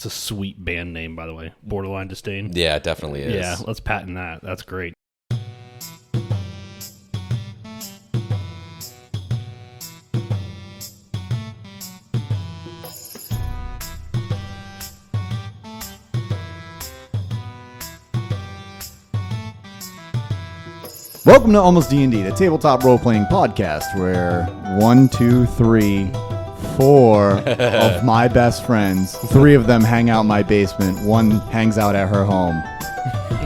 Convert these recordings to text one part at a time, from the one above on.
It's a sweet band name, by the way. Borderline Disdain. Yeah, it definitely is. Yeah, let's patent that. That's great. Welcome to Almost D&D, the tabletop role-playing podcast, where 1, 2, 3, 4 of my best friends, 3 of them hang out in my basement, 1 hangs out at her home,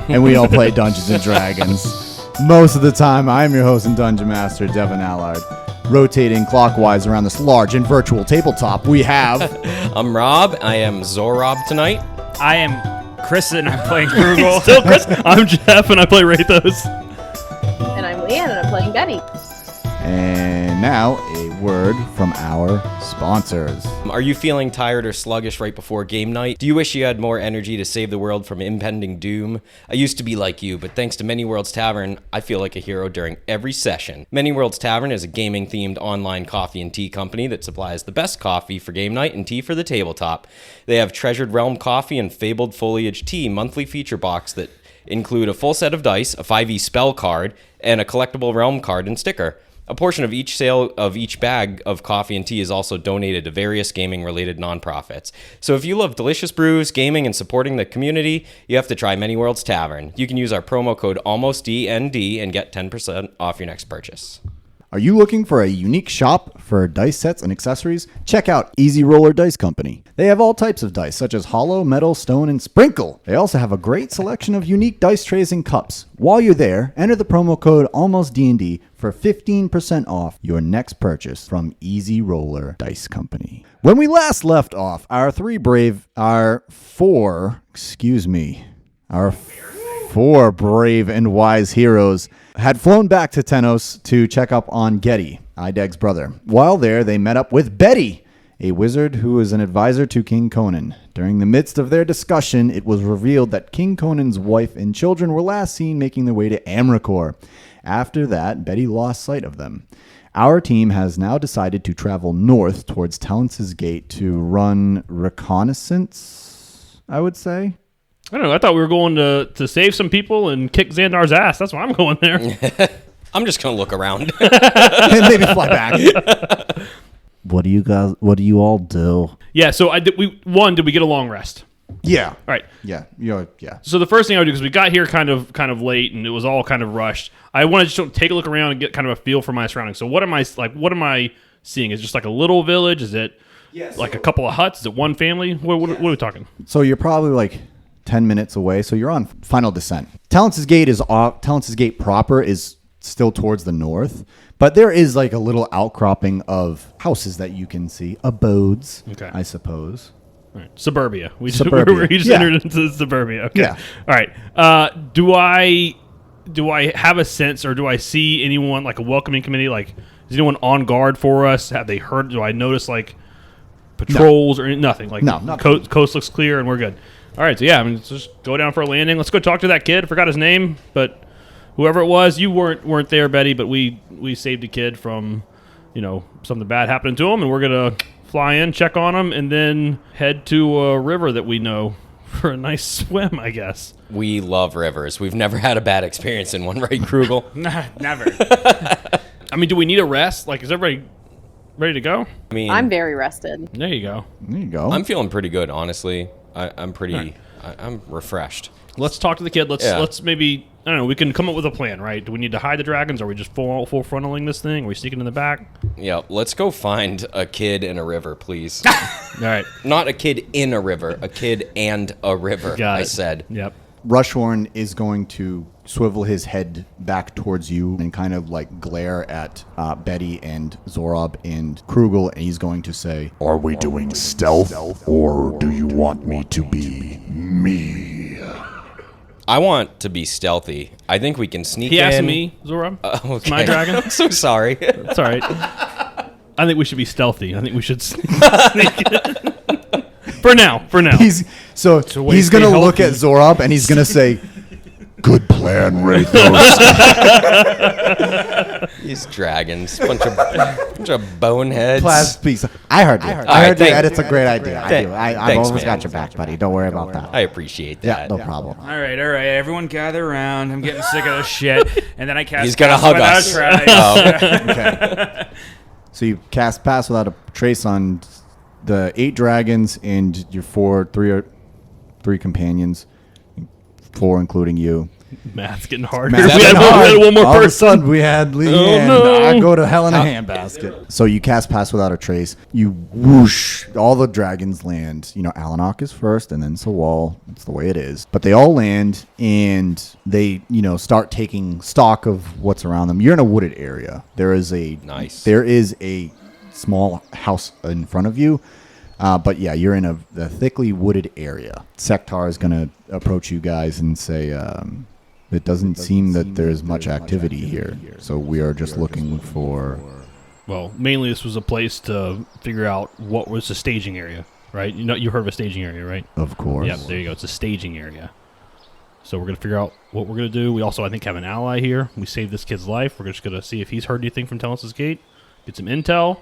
and we all play Dungeons & Dragons. Most of the time, I'm your host and Dungeon Master, Devin Allard. Rotating clockwise around this large and virtual tabletop, we have... I'm Rob. I am Zorob tonight. I am Chris, and I'm playing Krugel. Still Chris. I'm Jeff, and I play Rathos. And I'm Leanne, and I'm playing Betty. And now, a word from our sponsors. Are you feeling tired or sluggish right before game night? Do you wish you had more energy to save the world from impending doom? I used to be like you, but thanks to Many Worlds Tavern, I feel like a hero during every session. Many Worlds Tavern is a gaming-themed online coffee and tea company that supplies the best coffee for game night and tea for the tabletop. They have Treasured Realm coffee and Fabled Foliage tea monthly feature box that include a full set of dice, a 5e spell card, and a collectible realm card and sticker. A portion of each sale of each bag of coffee and tea is also donated to various gaming-related nonprofits. So if you love delicious brews, gaming, and supporting the community, you have to try Many Worlds Tavern. You can use our promo code ALMOSTDND and get 10% off your next purchase. Are you looking for a unique shop for dice sets and accessories? Check out Easy Roller Dice Company. They have all types of dice, such as hollow, metal, stone, and sprinkle. They also have a great selection of unique dice trays and cups. While you're there, enter the promo code ALMOSTDND for 15% off your next purchase from Easy Roller Dice Company. When we last left off, our four brave and wise heroes had flown back to Tenos to check up on Getty, Ideg's brother. While there, they met up with Betty, a wizard who is an advisor to King Conan. During the midst of their discussion, it was revealed that King Conan's wife and children were last seen making their way to Amricor. After that, Betty lost sight of them. Our team has now decided to travel north towards Tellince's Gate to run reconnaissance, I would say. I don't know. I thought we were going to save some people and kick Xandar's ass. That's why I'm going there. I'm just going to look around. And maybe fly back. What do you all do? Yeah, so did we get a long rest? Yeah. All right. Yeah. So the first thing I would do, because we got here kind of late and it was all kind of rushed, I wanted to just take a look around and get kind of a feel for my surroundings. So what am I seeing? Is it just like a little village? Is it like a couple of huts? Is it one family? What are we talking? So you're probably like 10 minutes away, so you're on final descent. Tellince's Gate is off. Tellince's Gate proper is still towards the north, but there is like a little outcropping of houses that you can see, abodes, okay, I suppose. All right. Suburbia. We just Yeah. entered into suburbia. Okay. Yeah. All right. Do I have a sense, or do I see anyone like a welcoming committee? Like, is anyone on guard for us? Have they heard? Do I notice like patrols or nothing? Like, no, nothing. Coast looks clear and we're good. All right, so yeah, let's just go down for a landing. Let's go talk to that kid. I forgot his name, but whoever it was, you weren't there, Betty, but we saved a kid from, something bad happening to him, and we're gonna fly in, check on him, and then head to a river that we know for a nice swim, I guess. We love rivers. We've never had a bad experience in one, right, Krugel? Nah, never. I mean, do we need a rest? Like, is everybody ready to go? I mean, I'm very rested. There you go. There you go. I'm feeling pretty good, honestly. I'm pretty. Right. I'm refreshed. Let's talk to the kid. Let's maybe, I don't know, we can come up with a plan, right? Do we need to hide the dragons? Are we just full frontaling this thing? Are we sneaking in the back? Yeah, let's go find a kid in a river, please. All right. Not a kid in a river, a kid and a river, Got it. I said. Yep. Rushhorn is going to swivel his head back towards you and kind of like glare at Betty and Zorob and Krugel, and he's going to say, "Are we doing stealth, or do you want me to be me?" I want to be stealthy. I think we can sneak in. He asked me, Zorob. Okay. It's my dragon. I'm so sorry. It's all right. I think we should be stealthy. I think we should sneak in. For now. He's going to look at Zorob and he's going to say, Good plan, Rathos. These dragons, bunch of boneheads. Plaz speaks. I heard you. I right, heard that. thank- It's a great idea. I do. I've thanks, always man. got your back, buddy. Don't worry about that. I appreciate Yeah, that. no problem. All right, everyone gather around. I'm getting sick of this shit. And then I cast. He's gonna Pass hug Without us. Trace. Oh. Okay. So you cast Pass Without a Trace on the 8 dragons and your three companions, 4 including you. Math's getting harder. Math's we, had getting one, we had one more All of a person. sudden, we had Lee and no. I go to hell in a handbasket. So you cast Pass Without a Trace. You whoosh. All the dragons land. You know, Alanok is first, and then Sawal. It's the way it is. But they all land, and they, start taking stock of what's around them. You're in a wooded area. There is a small house in front of you. But yeah, you're in a thickly wooded area. Sektar is going to approach you guys and say, it doesn't seem that there's much activity here. So we are just looking for... Well, mainly this was a place to figure out what was the staging area, right? You heard of a staging area, right? Of course. Yeah, there you go. It's a staging area. So we're going to figure out what we're going to do. We also, I think, have an ally here. We saved this kid's life. We're just going to see if he's heard anything from Tellince's Gate, get some intel,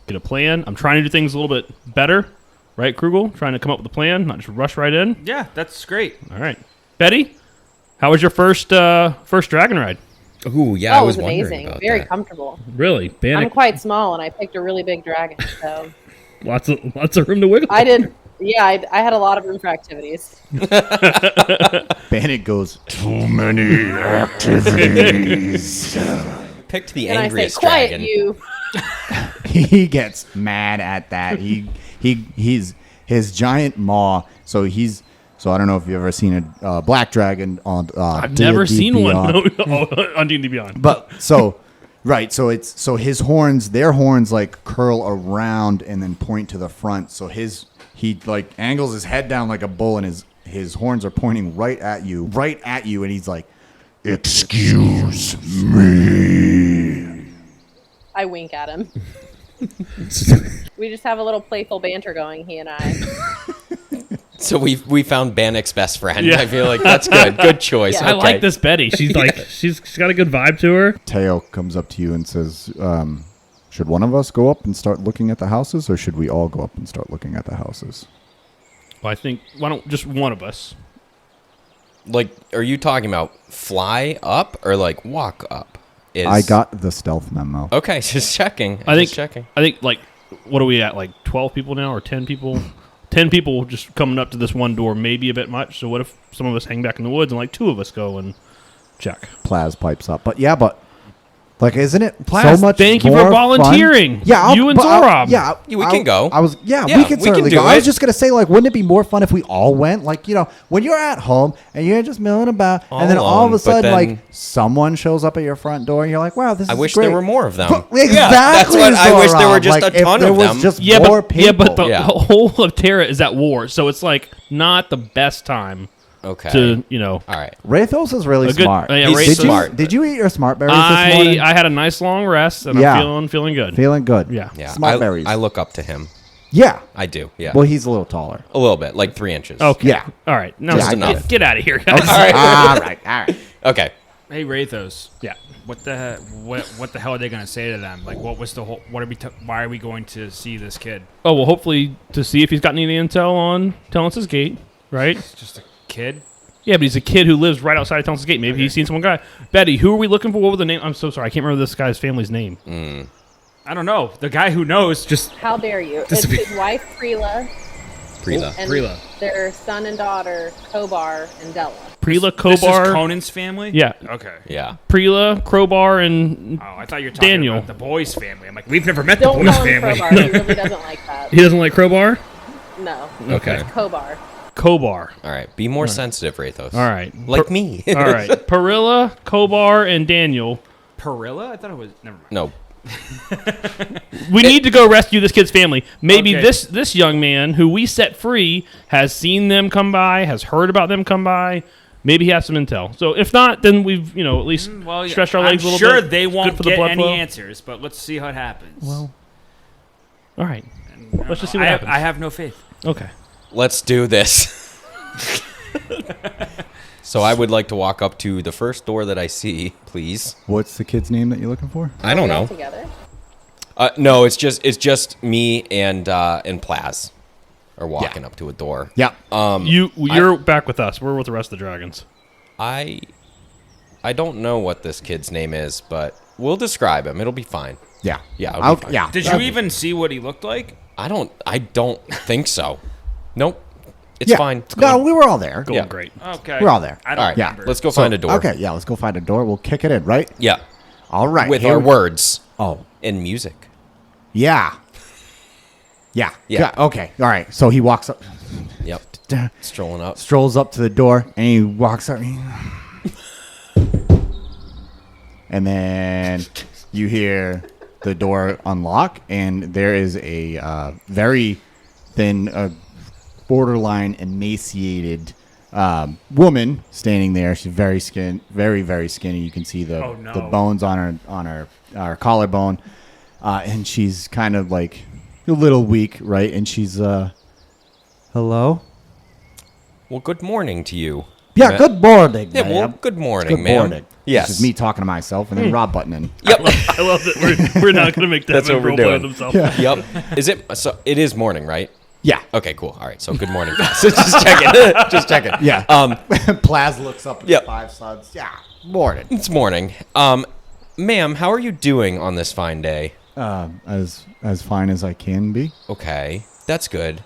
get a plan. I'm trying to do things a little bit better, right, Krugel? Trying to come up with a plan, not just rush right in. Yeah, that's great. All right. Betty, how was your first dragon ride? Ooh, yeah, Oh, I it was was wondering amazing. about Very that. comfortable. Really? I'm quite small, and I picked a really big dragon. So Lots of room to wiggle. I did. Yeah, I had a lot of room for activities. Bandit goes, Too many activities. Picked the And I say, angriest "Quiet, dragon. you." he gets mad at that. He's his giant maw. So I don't know if you've ever seen a black dragon on. I've never D&D seen Beyond. one on D&D Beyond. But right, so his horns, their horns like curl around and then point to the front. So he like angles his head down like a bull, and his horns are pointing right at you, and he's like, Excuse me. I wink at him. We just have a little playful banter going, he and I. So we found Bannock's best friend. Yeah. I feel like that's good. Good choice. Yeah. I Okay. like this Betty. She's like she's got a good vibe to her. Teo comes up to you and says, should one of us go up and start looking at the houses, or should we all go up and start looking at the houses? Well, I think why don't just one of us? Like, are you talking about fly up or like walk up? I got the stealth memo. Okay, just checking. I think Just checking. I think like what are we at? Like 12 people now or 10 people? 10 people just coming up to this one door, maybe a bit much. So what if some of us hang back in the woods and like 2 of us go and check? Plaz pipes up. But like, isn't it Plaz, so much thank you for more volunteering. Fun? Yeah, You and Zorob. Yeah, Yeah, we can go. Yeah, Yeah, we we can can certainly do go. I was it. just gonna say, like, wouldn't it be more fun if we all went? Like, when you're at home and you're just milling about, All and then all of alone, a but sudden, then- like, someone shows up at your front door, and you're like, wow, this I is wish great. there were more of them. Exactly. Yeah, that's what I wish there were just Zorab. a Like, if ton there of was them. just Yeah, more but people. the Yeah. whole of Terra is at war, so it's like not the best time Okay. to All right. Rathos is really A good- smart. yeah, He's Rathos- smart. Did you eat your smart berries this morning? I had a nice long rest and Yeah. I'm feeling good. Feeling good. Yeah. Yeah. Smart berries. I look up to him. Yeah. I do. Yeah. Well, he's a little taller. a little bit, like 3 inches. Okay. Yeah. All right. Now Just enough. get out of here, guys. All right. All right. Okay. Hey, Rathos. Yeah. What the hell are they gonna say to them? Like, what was the whole? Why are we going to see this kid? Oh well, hopefully to see if he's got any intel on Tellince's Gate, right? It's just a kid. Yeah, but he's a kid who lives right outside of Tellince's Gate. Maybe he's seen someone guy. Betty, who are we looking for? What was the name? I'm so sorry, I can't remember this guy's family's name. I don't know. The guy who knows just How dare you? It's his wife, Prila, Prila. and their son and daughter, Kobar and Della. Prila, This is Kobar. Conan's family. Yeah, Okay. Yeah. Prila, Crowbar, and Oh, I thought you were talking Daniel. about the boys' family. I'm like, we've never met Don't the boys' call him family. Crowbar. He really doesn't like that. he doesn't like Crowbar. No. Okay. It's Kobar. Kobar. All right. Be more sensitive, Rathos. All right. Like me. All right. Perilla, Kobar, and Daniel. Perilla? I thought it was. Never mind. No. We need to go rescue this kid's family. Maybe Okay. this young man who we set free has seen them come by, has heard about them come by. Maybe he has some intel. So if not, then we've at least Well, yeah, stretched our legs a I'm little sure bit. they It's won't good for the get blood any flow. answers, but let's see how it happens. Well, all right. I Let's just don't see know. what I happens. have no faith. Okay. Let's do this. So I would like to walk up to the first door that I see, please. What's the kid's name that you're looking for? I don't All know. together. No, it's just me and Plaz are walking up to a door. Yeah. You're back with us. We're with the rest of the dragons. I don't know what this kid's name is, but we'll describe him. It'll be fine. Yeah. Yeah, it'll be fine. Yeah. Did you even see what he looked like? I don't think so. Nope. It's Yeah. fine. No, we were all there. Going Yeah. great. Okay. We're all there. I All don't right. remember. Let's go find a door. Okay, yeah, let's go find a door. We'll kick it in, right? Yeah. All right. With here our we- words Oh, and music. yeah. Yeah. Yeah. Okay. All right. So he walks up, Yep. Strolling up. strolls up to the door, and he walks up. And then you hear the door unlock, and there is a very thin, borderline emaciated woman standing there. She's very very skinny. You can see the Oh, no. the bones on her collarbone, and she's kind of like a little weak, right? And she's hello. Well, good morning to you. Yeah, good morning. Yeah, well, ma'am. good morning, Good ma'am. morning. Yes. This is me talking to myself, and then Rob buttoning. Yep. I love that we're not going to make That's Devin what we're roleplay doing. himself. Yep. Is it? So it is morning, right? Yeah. Okay, cool. All right. So good morning, guys. Just checking. Just checking. Yeah. Plaz looks up at Yep. the 5 suns. Yeah. Morning. It's morning. Ma'am, how are you doing on this fine day? As fine as I can be. Okay, that's good.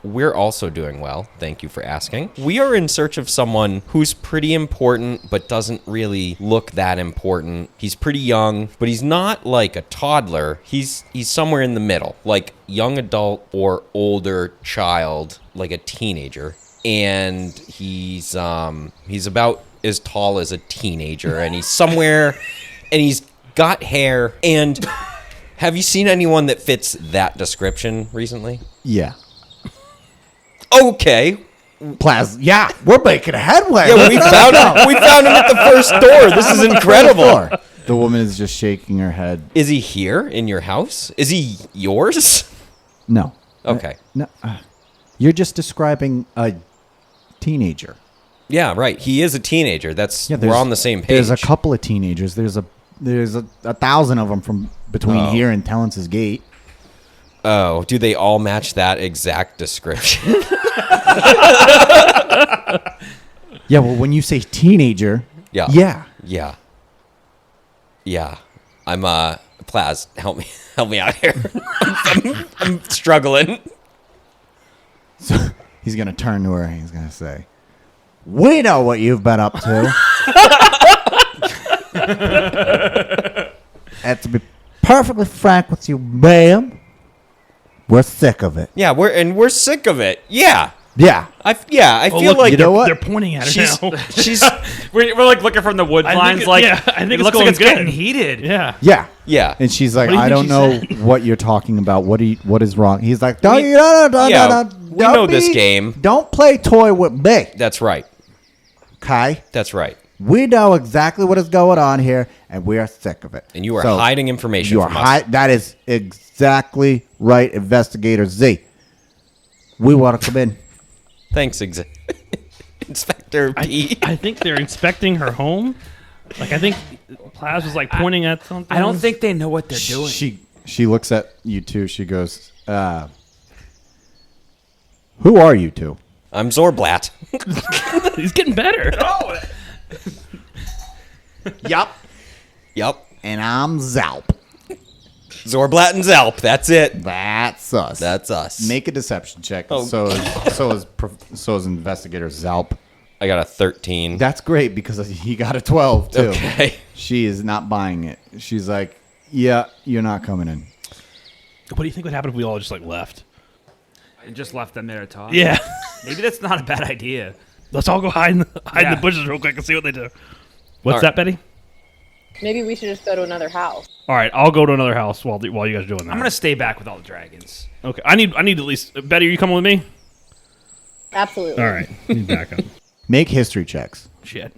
We're also doing well. Thank you for asking. We are in search of someone who's pretty important, but doesn't really look that important. He's pretty young, but he's not like a toddler. He's somewhere in the middle, like young adult or older child, like a teenager. And he's about as tall as a teenager, and he's somewhere, and he's got hair. And have you seen anyone that fits that description recently? Yeah. Okay. Plaz. Yeah. We're making a headway. Yeah, we found him. We found him at the first door. This is incredible. The woman is just shaking her head. Is he here in your house? Is he yours? No. Okay. No. You're just describing a teenager. Yeah, right. He is a teenager. Yeah, We're on the same page. There's a couple of teenagers. There's a 1,000 of them from between here and Tellince's gate. Oh, do they all match that exact description? Yeah, well, when you say teenager, Yeah. yeah. Yeah. I'm Plaz, help me out here. I'm struggling. So he's gonna turn to her and he's gonna say, "We know what you've been up to." And to be perfectly frank with you, ma'am, we're sick of it. Yeah, we're sick of it. Yeah. Yeah. I Oh, feel look, like you know what? they're pointing at her she's now. she's We're like looking from the wood I think lines, it- like yeah, I think it it's looks going like it's good. getting heated. Yeah. Yeah. yeah. And she's like, What do you I think don't she know what you're talking about. What is wrong? He's like, don't We- you know, we know this game. Don't play toy with me. That's right. Okay? That's right. We know exactly what is going on here, and we are sick of it. And you are So, hiding information You are from us. That is exactly right, Investigator Z. We want to come in. Thanks, Inspector P. I think they're inspecting her home. Like, I think Plaz was like pointing at something. I don't think they know what they're doing. She looks at you two. She goes, "Who are you two?" I'm Zorblat. he's getting better. Yup. Yep. And I'm Zalp. Zorblat and Zelp. That's it. That's us. That's us. Make a deception check. Oh. So is Investigator Zalp. I got a 13. That's great because he got a 12 too. Okay. She is not buying it. She's like, "Yeah, you're not coming in." What do you think would happen if we all just like left? And just left them there to talk. Yeah. Maybe that's not a bad idea. Let's all go hide in the Yeah. bushes real quick and see what they do. What's All that, right. Betty? Maybe we should just go to another house. All right, I'll go to another house while you guys are doing that. I'm gonna stay back with all the dragons. Okay, I need at least Betty. Are you coming with me? Absolutely. All right, need back up. Make history checks. Shit.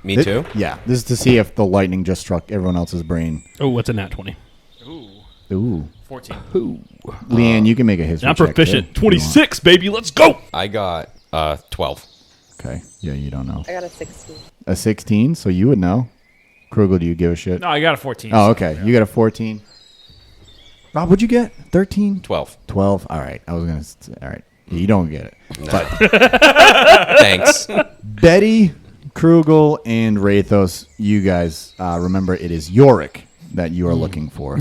Me too. Yeah, this is to see if the lightning just struck everyone else's brain. Oh, what's a nat 20? Ooh. 14. Leanne, you can make a history I'm check. proficient. too, if you 26, baby. Let's go. I got 12. Okay. Yeah, you don't know. I got a 16. A 16, so you would know. Krugel, do you give a shit? No, I got a 14. Oh, so, okay. yeah. You got a 14. Rob, what'd you get? 13? 12. 12. All right. I was going to... All right. You don't get it. But Thanks. Betty, Krugel, and Rathos, you guys, remember it is Yorric that you are looking for.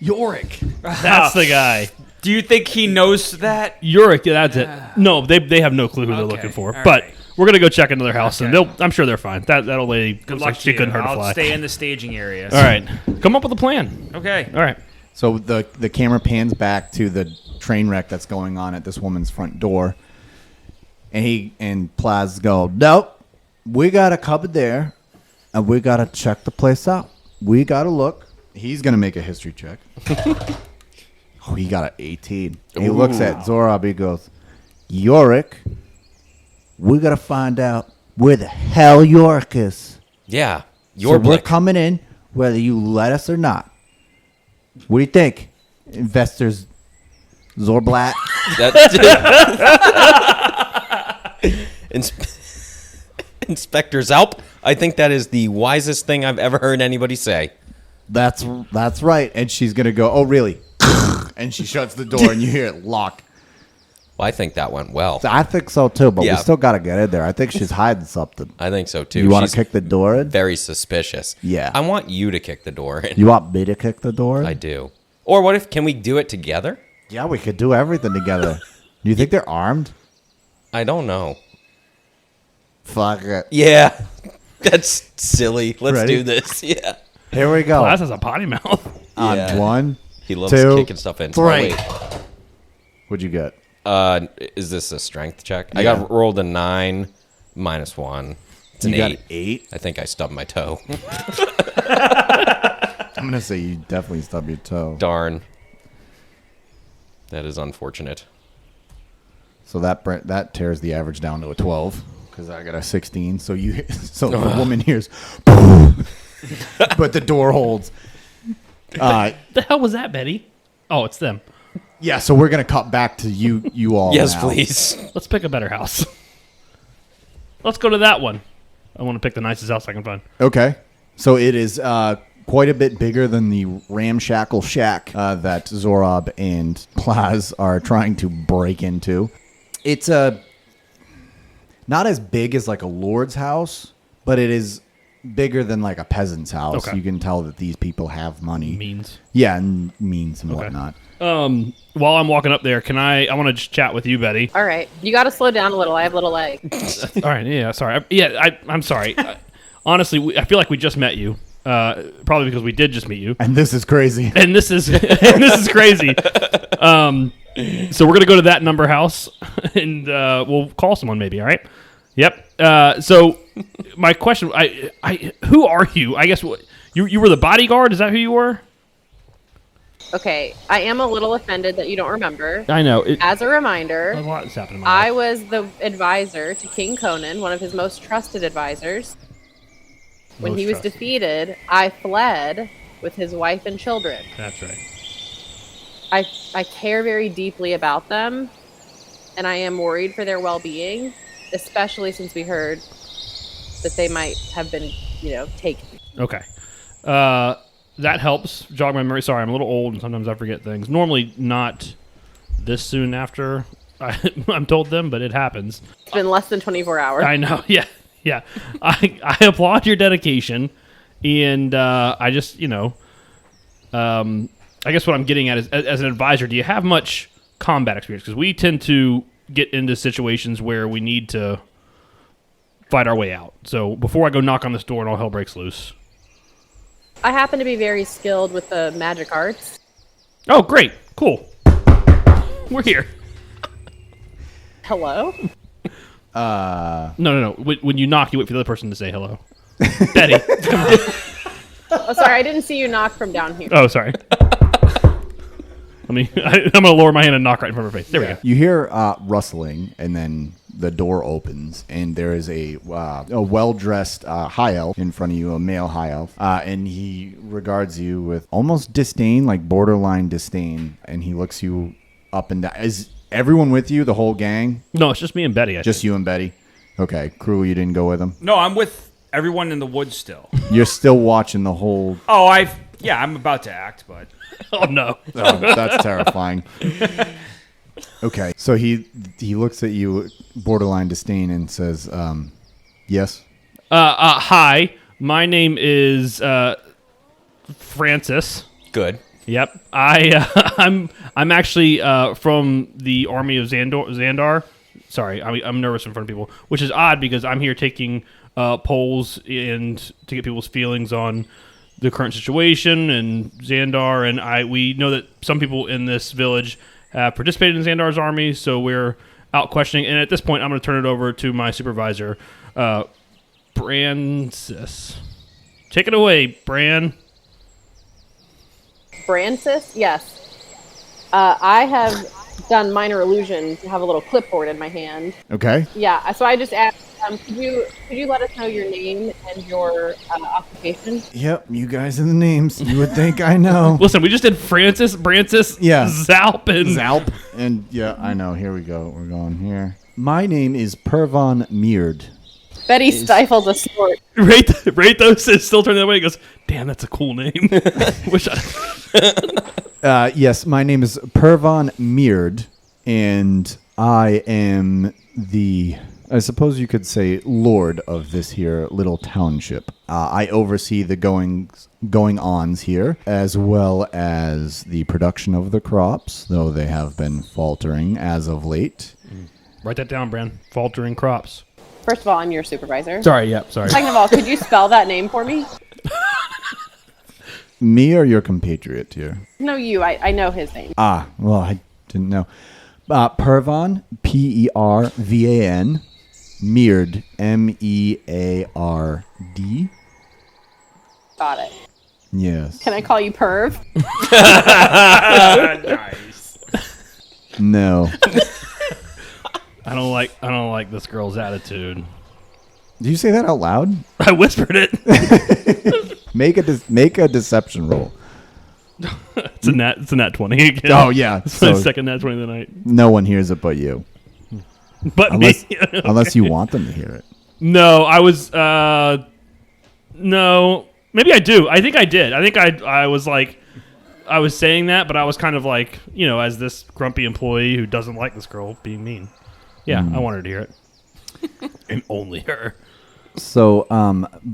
Yorric. That's the guy. Do you think he knows that? Yorric, that's it. No, they have no clue who they're Okay, looking for. all But right. we're going to go check into their house, and Okay. I'm sure they're fine. That old lady, Good looks luck like she to couldn't you. hurt a I'll fly. stay in the staging area. All right. Come up with a plan. Okay. All right. So the camera pans back to the train wreck that's going on at this woman's front door. And Plaz go, nope, we got a cupboard there, and we got to check the place out. We got to look. He's going to make a history check. Oh, he got an 18. He looks at Zorab. He goes, Yorric, we got to find out where the hell Yorric is. Yeah. So Your we're brick. coming in whether you let us or not. What do you think, investors? Zorblat? Inspector Zalp. I think that is the wisest thing I've ever heard anybody say. That's right. And she's gonna go, oh really? And she shuts the door, and you hear it lock. Well, I think that went well. I think so too, but Yeah. we still gotta get in there. I think she's hiding something. I think so too. You want She's to kick the door in? very suspicious. Yeah. I want you to kick the door in. You want me to kick the door in? I do. Or what if, can we do it together? Yeah, we could do everything together. Do you think they're armed? I don't know. Fuck it. Yeah. That's silly. Let's Ready? do this. Yeah. Here we go. Plaz has a potty mouth. On Yeah. 1, He loves 2, kicking stuff in. 3. Oh, wait. What'd you get? Is this a strength check? I Yeah. got rolled a 9 minus 1. It's an You got 8. 8? I think I stubbed my toe. I'm gonna say you definitely stubbed your toe. Darn. That is unfortunate. So that tears the average down to a 12 because I got a 16. So the woman hears, boom, but the door holds. The hell was that, Betty? Oh, it's them. Yeah, so we're gonna cut back to you all. Yes, now. please. Let's pick a better house. Let's go to that one. I want to pick the nicest house I can find. Okay, so it is quite a bit bigger than the ramshackle shack that Zorab and Plaz are trying to break into. It's not as big as like a lord's house, but it is bigger than like a peasant's house. Okay. You can tell that these people have money. Means. Yeah, and means and whatnot. While I'm walking up there, I want to just chat with you, Betty. All right. You got to slow down a little. I have little legs. All right. Yeah. Sorry. I'm sorry. Honestly, I feel like we just met you. Probably because we did just meet you. And this is crazy. And this is crazy. So we're gonna go to that number house, and we'll call someone maybe. All right. Yep. So my question, who are you? I guess you were the bodyguard. Is that who you were? Okay. I am a little offended that you don't remember. I know. As a reminder, A lot has happened in my life. I was the advisor to King Conan, one of his most trusted advisors. When Most he was trusted. defeated, I fled with his wife and children. That's right. I care very deeply about them, and I am worried for their well-being, especially since we heard that they might have been, taken. Okay. That helps jog my memory. Sorry, I'm a little old and sometimes I forget things. Normally not this soon after I'm told them, but it happens. It's been less than 24 hours. I know. Yeah. Yeah. I applaud your dedication. And I just, I guess what I'm getting at is, as an advisor, do you have much combat experience? Because we tend to get into situations where we need to fight our way out. So before I go knock on this door and all hell breaks loose. I happen to be very skilled with the magic arts. Oh, great. Cool. We're here. Hello? No. When you knock, you wait for the other person to say hello. Betty. Come on. Oh, sorry, I didn't see you knock from down here. Oh, sorry. I'm going to lower my hand and knock right in front of her face. There we go. You hear rustling, and then the door opens, and there is a well-dressed high elf in front of you, a male high elf, and he regards you with almost disdain, like borderline disdain, and he looks you up and down. Is everyone with you, the whole gang? No, it's just me and Betty. I Just think. you and Betty? Okay, Krugel, you didn't go with him. No, I'm with everyone in the woods still. You're still watching the whole. Oh, I'm about to act, but Oh no. Oh, that's terrifying. Okay, so he looks at you, borderline disdain, and says, "Yes." Hi, my name is Francis. Good. Yep. I'm actually from the army of Xandar. Sorry, I'm nervous in front of people, which is odd because I'm here taking polls and to get people's feelings on the current situation and Xandar, and we know that some people in this village have participated in Xandar's army, so we're out questioning. And at this point, I'm going to turn it over to my supervisor, Francis. Take it away, Bran. Francis? Yes. I have done minor illusion to have a little clipboard in my hand. Okay. Yeah, so I just asked, could you let us know your name and your occupation? Yep, you guys are the names. You would think I know. Listen, we just did Francis, Brancis, Yeah. Zalp, and Zalp. And yeah, I know. Here we go. We're going here. My name is Pervon Meard. Betty stifles a snort. rate those is still turning that way. He goes, damn, that's a cool name. Wish I. Yes, my name is Pervon Meard, and I am I suppose you could say, lord of this here little township. I oversee the going-ons here, as well as the production of the crops, though they have been faltering as of late. Write that down, Bran. Faltering crops. First of all, I'm your supervisor. Sorry, yep, sorry. Second of all, could you spell that name for me? Me or your compatriot here? No, you. I know his name. Ah, well, I didn't know. Pervon, Pervan, Meard, Meard. Got it. Yes. Can I call you Perv? nice. No. I don't like this girl's attitude. Did you say that out loud? I whispered it. Make a deception roll. It's a nat 20 again. Oh yeah. It's my So second nat 20 of the night. no one hears it but you, But unless me. unless you want them to hear it. No, I was no. Maybe I do. I think I did. I think I was like I was saying that, but I was kind of like, as this grumpy employee who doesn't like this girl being mean. Yeah, I wanted her to hear it. And only her. So,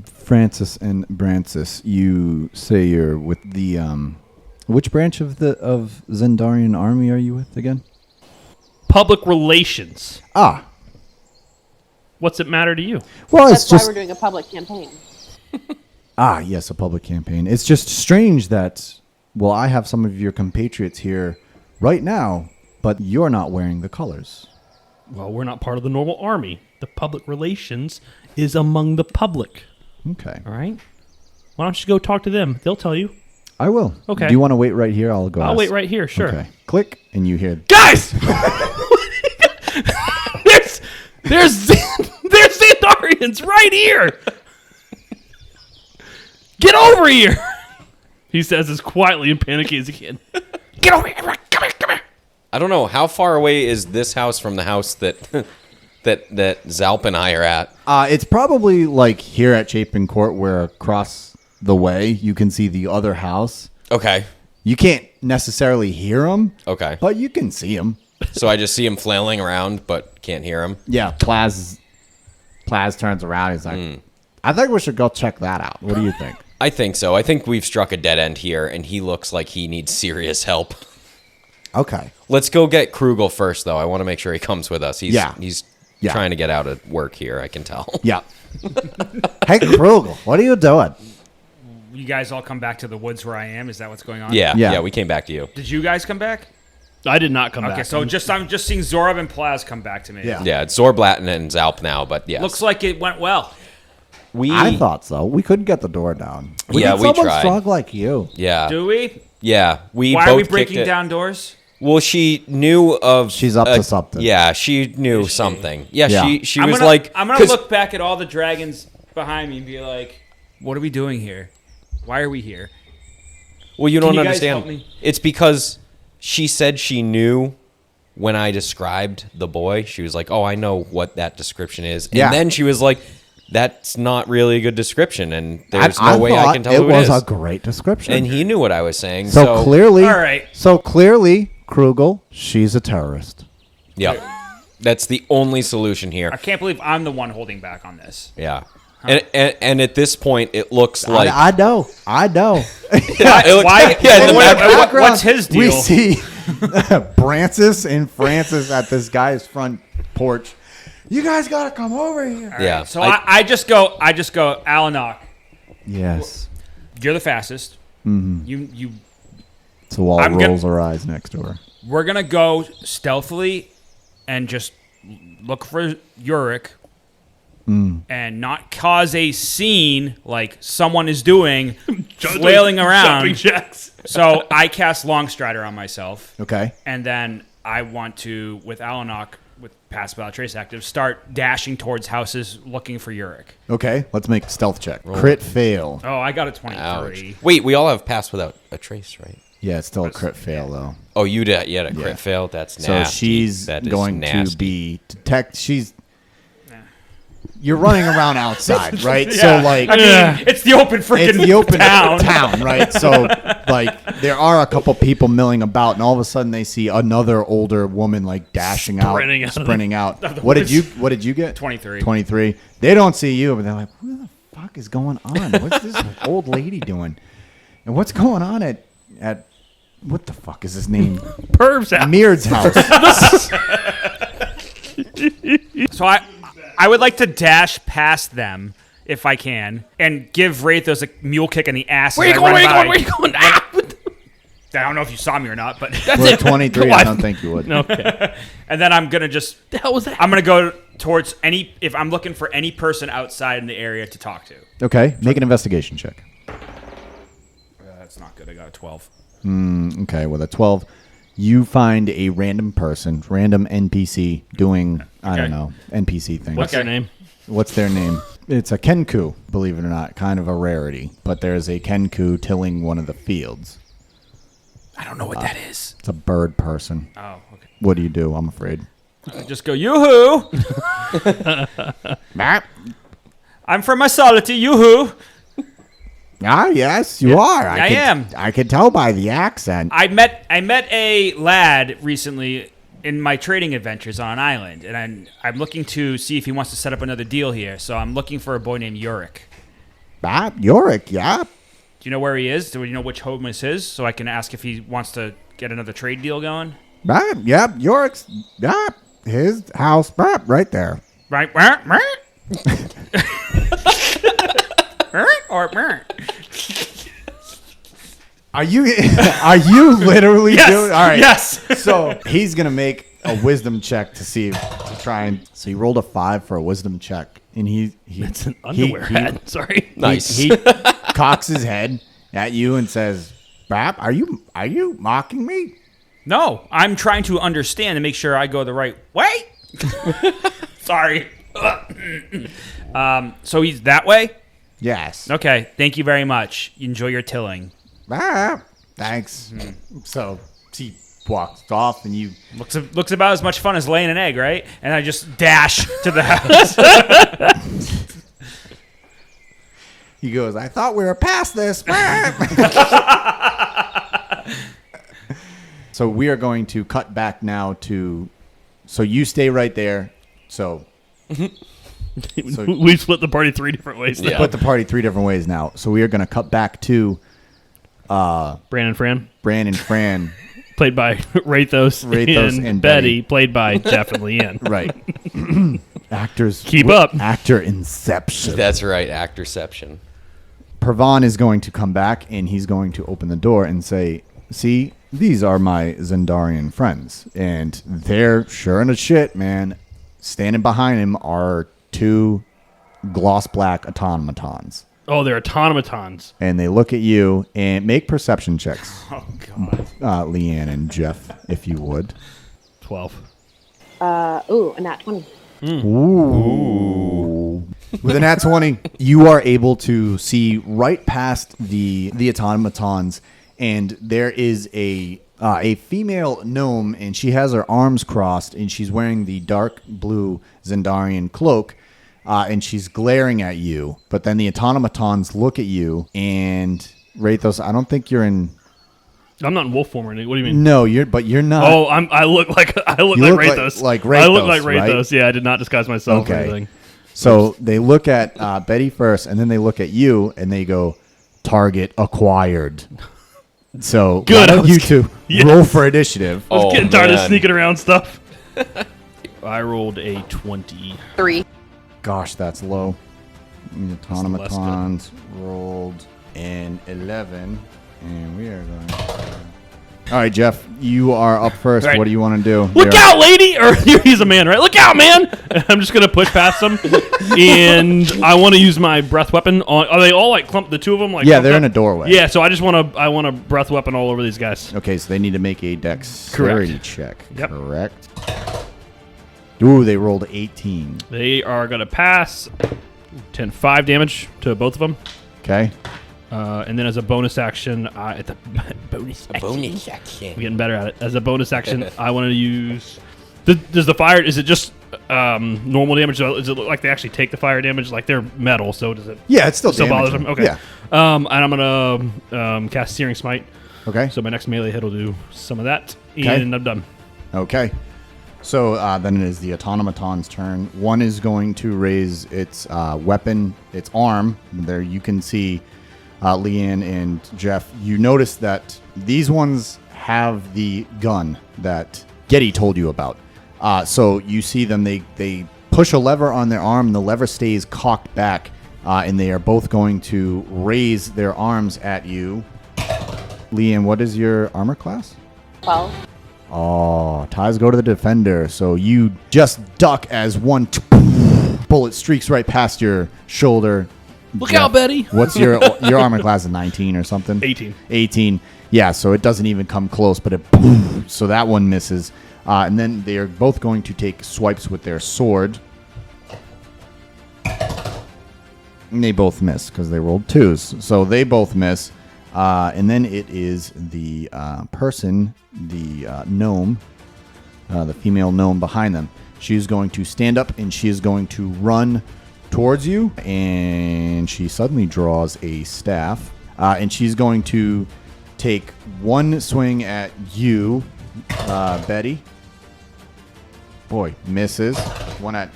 Francis and Brancis, you say you're with the which branch of Xandarian army are you with again? Public relations. Ah, What's it matter to you? well, That's it's why just we're doing a public campaign. yes, a public campaign. It's just strange that I have some of your compatriots here right now, but you're not wearing the colors. Well, we're not part of the normal army. The public relations is among the public. Okay, All right? Why don't you go talk to them? They'll tell you. I will. Okay. Do you want to wait right here? I'll go. I'll ask. wait right here, sure. Okay. Click, and you hear. Guys! there's Xandarians right here! Get over here! He says as quietly and panicky as he can. Get over here! Come here! Come here! I don't know. How far away is this house from the house that that Zalp and I are at? It's probably like here at Chapin Court, where across the way you can see the other house. Okay. You can't necessarily hear them. Okay. But you can see them. So I just see him flailing around, but can't hear him. Yeah, Plaz turns around. He's like, I think we should go check that out. What do you think? I think so. I think we've struck a dead end here, and he looks like he needs serious help. Okay. Let's go get Krugel first, though. I want to make sure he comes with us. He's Yeah. trying to get out of work here, I can tell. Yeah. Hey, Krugel, what are you doing? You guys all come back to the woods where I am? Is that what's going on? Yeah, we came back to you. Did you guys come back? I did not come back. Okay, so I'm just seeing Zorab and Plaz come back to me. Yeah. Yeah, it's Zorblatten and Zalp now, but yes. Looks like it went well. I thought so. We couldn't get the door down. Yeah, need we someone tried. strong like you. Yeah. Do we? Yeah. We Why both are we kicked breaking it. down doors? Well, she knew of... She's up to something. Yeah, she knew something. Yeah, Yeah. she I'm was gonna, like... I'm going to look back at all the dragons behind me and be like, what are we doing here? Why are we here? Well, you Can don't you guys understand. help me? It's because she said she knew when I described the boy, she was like, "Oh, I know what that description is." And Yeah. then she was like, "That's not really a good description, and there's no way I thought can tell it who it was is." a great description. And he knew what I was saying. so clearly, All right. So clearly, Krugel, she's a terrorist. Yeah. That's the only solution here. I can't believe I'm the one holding back on this. Yeah. And at this point, it looks like I know. Yeah, it looks- Why? yeah, in the background, what's his deal? We see Francis and Francis at this guy's front porch. You guys gotta come over here. yeah. So I just go, Alanok, Yes. you're the fastest. You So Wall I'm gonna- rolls her eyes next to her. we're gonna go stealthily and just look for Yorric and not cause a scene like someone is doing, flailing around. Jumping jacks. So I cast Longstrider on myself, Okay. and then I want to, with Alanok, with Pass Without Trace active, start dashing towards houses looking for Yorric. Okay. Let's make a stealth check. Crit fail. Oh, I got a 23. Ouch. Wait, we all have passed without a trace, right? Yeah, it's still a crit fail though. Oh, you had a crit Yeah. fail? That's So nasty. she's That is going nasty. to be detect. You're running around outside, right? Yeah. So like, I mean, it's the open freaking it's the open town. right? So like, there are a couple people milling about, and all of a sudden they see another older woman like dashing Sprinting out of sprinting out. What did you get? 23. 23. They don't see you, but they're like, "What the fuck is going on? What's this old lady doing? And what's going on at what the fuck is his name? Perv's out. Mird's house." So I would like to dash past them if I can and give Rathos a mule kick in the ass. Where as you I going? Where run you by. going? Where you going? Ah! I don't know if you saw me or not, but We're at 23. I don't think you would. Okay. and then I'm gonna just The hell was that? I'm gonna go towards if I'm looking for any person outside in the area to talk to. Okay, make an investigation check. That's not good. I got a 12. Okay, with a 12, you find a random person, random NPC doing, I don't Okay. know, NPC things. What's their name? What's their name? It's a Kenku, believe it or not, kind of a rarity. But there's a Kenku tilling one of the fields. I don't know what that is. It's a bird person. Oh, okay. What do you do? I'm afraid. I just go yoo-hoo. I'm from Masality, yoo-hoo. Ah, yes, you are. I am. I can tell by the accent. I met a lad recently in my trading adventures on an island, and I'm looking to see if he wants to set up another deal here. So I'm looking for a boy named Yorric. Yorric, yeah. Do you know where he is? Do you know which home is his? So I can ask if he wants to get another trade deal going. Yep, Yorric's, his house, right there. Right? Or Are you literally yes, doing? All right. yes. So he's gonna make a wisdom check to try and. So he rolled a 5 for a wisdom check, and he It's an underwear hat. Sorry. Nice. He cocks his head at you and says, "Bap, are you mocking me?" No, I'm trying to understand and make sure I go the right way. Sorry. So he's that way? Yes. Okay, thank you very much. Enjoy your tilling. Thanks. So he walks off, and you. Looks about as much fun as laying an egg, right? And I just dash to the house. He goes, "I thought we were past this." So we are going to cut back now to. So you stay right there. So We split the party 3 different ways. Yeah. Now. split the party 3 different ways now. So we are going to cut back to Brandon Fran, Bran and Fran. played by Rathos and Betty, played by Jeff and Leanne. Right. Actors. Keep up. Actor inception. That's right, actorception. Pervan is going to come back, and he's going to open the door and say, "See, these are my Xandarian friends." And they're sure in a shit, man. Standing behind him are 2 gloss black automatons. Oh, they're automatons. And they look at you and make perception checks. Oh, God. Leanne and Jeff, if you would. 12. Ooh, a nat 20. Ooh. With a nat 20, you are able to see right past the automatons, and there is a a female gnome, and she has her arms crossed, and she's wearing the dark blue Xandarian cloak, and she's glaring at you. But then the automatons look at you, and Rathos, I don't think you're in... I'm not in wolf form or anything. What do you mean? No, but you're not. Oh, I look like Rathos. Like I look like Rathos, right? Rathos. Yeah, I did not disguise myself or Okay. anything. So they look at Betty first, and then they look at you, and they go, "Target acquired." So Good, why I don't was- you two Yes. roll for initiative? I was Oh, getting tired of man. sneaking around stuff. I rolled a 20. 3. Gosh, that's low. The less automatons rolled an 11, and we are going. All right, Jeff, you are up first. All right. What do you want to do? Look Here. out, lady! Or he's a man, right? Look out, man! And I'm just gonna push past them, and I want to use my breath weapon on. Are they all like clumped? The two of them, like Yeah, clumped they're up? in a doorway. Yeah, so I want a breath weapon all over these guys. Okay, so they need to make a dexterity Correct. check. Yep. Correct. Ooh, they rolled 18. They are gonna pass. 5 damage to both of them, Okay. and then as a bonus action, at the bonus action. I'm getting better at it. As a bonus action, I want to use. Does the fire? Is it just normal damage? Does it look like they actually take the fire damage? Like they're metal, so does it? Yeah, it's still bothers damaging. them. Okay. Yeah. And I'm gonna cast Searing Smite. Okay. So my next melee hit will do some of that, Okay. and I'm done. Okay. So then it is the automaton's turn. One is going to raise its weapon, its arm. There you can see Leanne and Jeff. You notice that these ones have the gun that Getty told you about. So you see them, they push a lever on their arm, and the lever stays cocked back, and they are both going to raise their arms at you. Leanne, what is your armor class? 12. Oh, ties go to the defender. So you just duck as one bullet streaks right past your shoulder. Look out, Betty. What's your armor class? Is 19 or something? 18. 18. Yeah, so it doesn't even come close, but it so that one misses. And then they are both going to take swipes with their sword. And they both miss because they rolled 2s. So they both miss. And then it is the person, the gnome, the female gnome behind them. She's going to stand up and she is going to run towards you. And she suddenly draws a staff. And she's going to take one swing at you, Betty. Boy, misses. One at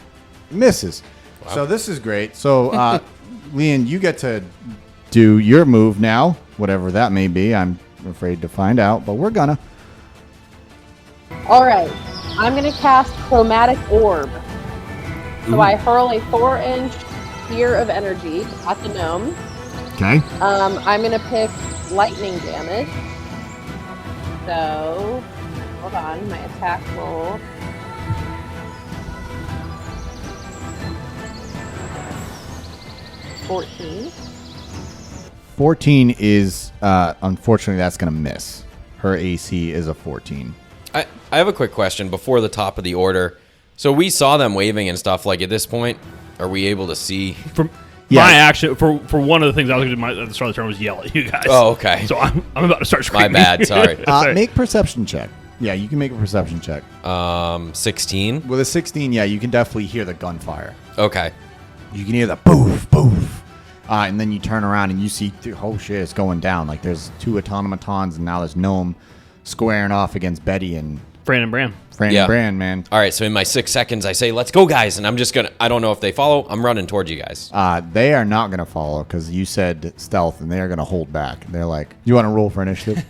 misses. Wow. So this is great. So, Leanne, you get to do your move now, whatever that may be. I'm afraid to find out, but we're gonna. All right. I'm going to cast Chromatic Orb. So I hurl a 4-inch sphere of energy at the gnome. Okay. I'm going to pick lightning damage. So, hold on, my attack roll. $14. 14 is, unfortunately, that's gonna miss. Her AC is a 14. I have a quick question before the top of the order. So we saw them waving and stuff. Like at this point, are we able to see? For Yeah. my action, for one of the things I was going to do at the start of the turn was yell at you guys. Oh, okay. So I'm about to start My screaming. bad. Sorry. Sorry. Make perception check. Yeah, you can make a perception check. 16. With a 16, yeah, you can definitely hear the gunfire. Okay. You can hear the poof, poof. And then you turn around and you see, oh shit, it's going down. Like there's 2 automatons and now there's Gnome squaring off against Betty and Fran and Bran. Fran and Bran, man. All right. So in my 6 seconds, I say, "Let's go, guys!" And I'm just gonna. I don't know if they follow. I'm running towards you guys. They are not going to follow because you said stealth and they are going to hold back. They're like, you want to roll for initiative?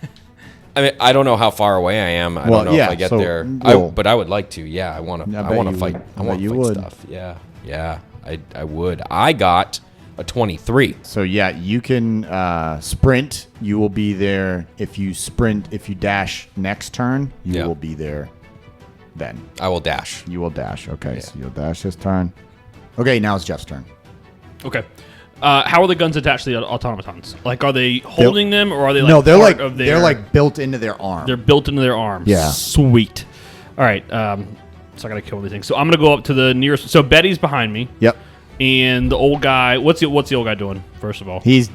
I mean, I don't know how far away I am. I Well, don't know yeah, if I get so there. roll. But I would like to. Yeah, I want to. I I bet want to you fight. would. I I want bet to you fight would. stuff. Yeah. I would. I got a 23. So yeah, you can sprint. You will be there if you sprint. If you dash next turn, you Yeah. will be there then. I will dash. You will dash. Okay, so you'll dash this turn. Okay, now it's Jeff's turn. Okay. How are the guns attached to the automatons? Like, are they holding them, or are they like No, they're part like of their, they're like built into their arm. they're built into their arms? Yeah. Sweet. All right. So I gotta kill these things. So I'm gonna go up to the nearest. So Betty's behind me, Yep. and the old guy. What's the old guy doing? First of all, He's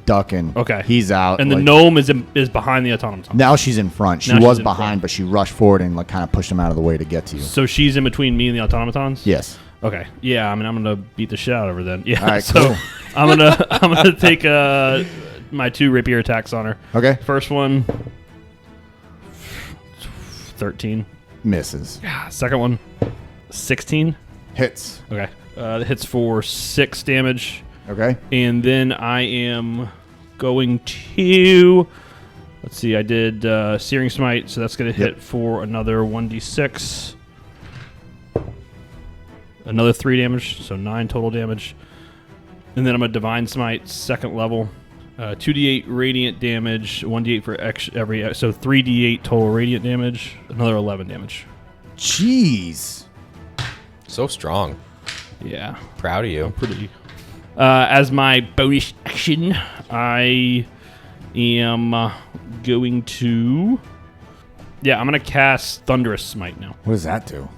ducking. Okay. He's out. And the like- gnome is behind the automaton. Now she's in front. She Now she's was in behind, front. but she rushed forward and like kind of pushed him out of the way to get to you. So she's in between me and the automatons? Yes. Okay. Yeah, I mean, I'm going to beat the shit out of her then. Yeah. All right, so cool. I'm gonna take my 2 rapier attacks on her. Okay. First one, 13. Misses. Second one, 16. Hits. Okay. That hits for 6 damage. Okay. And then I am going to... Let's see, I did Searing Smite, so that's going to hit for another 1d6. Another 3 damage, so 9 total damage. And then I'm a Divine Smite, 2nd level. 2d8 radiant damage, 1d8 for every... So 3d8 total radiant damage, another 11 damage. Jeez. So strong. Yeah. Proud of you. Pretty. As my bonus action, I am going to... Yeah, I'm going to cast Thunderous Smite now. What does that do?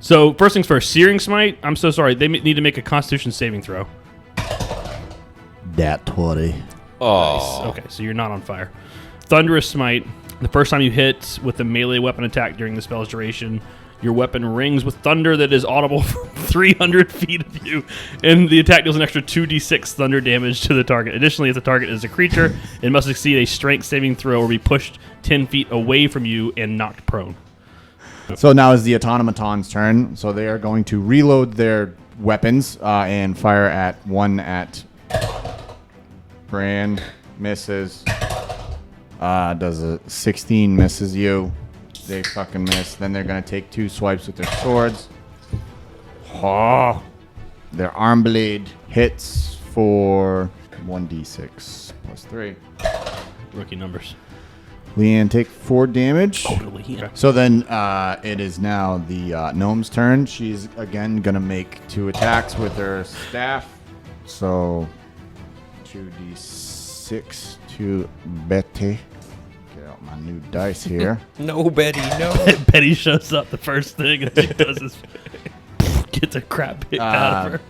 So, first things first, Searing Smite, I'm so sorry. They need to make a Constitution saving throw. That 20. Oh. Okay, so you're not on fire. Thunderous Smite, the first time you hit with a melee weapon attack during the spell's duration, your weapon rings with thunder that is audible from 300 feet of you, and the attack deals an extra 2d6 thunder damage to the target. Additionally, if the target is a creature, it must succeed a strength saving throw or be pushed 10 feet away from you and knocked prone. So now is the automaton's turn. So they are going to reload their weapons and fire at one at Brand. Misses. Does a 16 misses you. They fucking miss. Then they're going to take 2 swipes with their swords. Oh. Their arm blade hits for 1d6 plus 3. Rookie numbers. Leanne, take 4 damage. Totally. Okay. So then it is now the gnome's turn. She's again going to make 2 attacks with her staff. So 2d6 to Betty. Get out my new dice here. No, Betty, no. Betty shows up. The first thing that she does is get the crap hit out of her.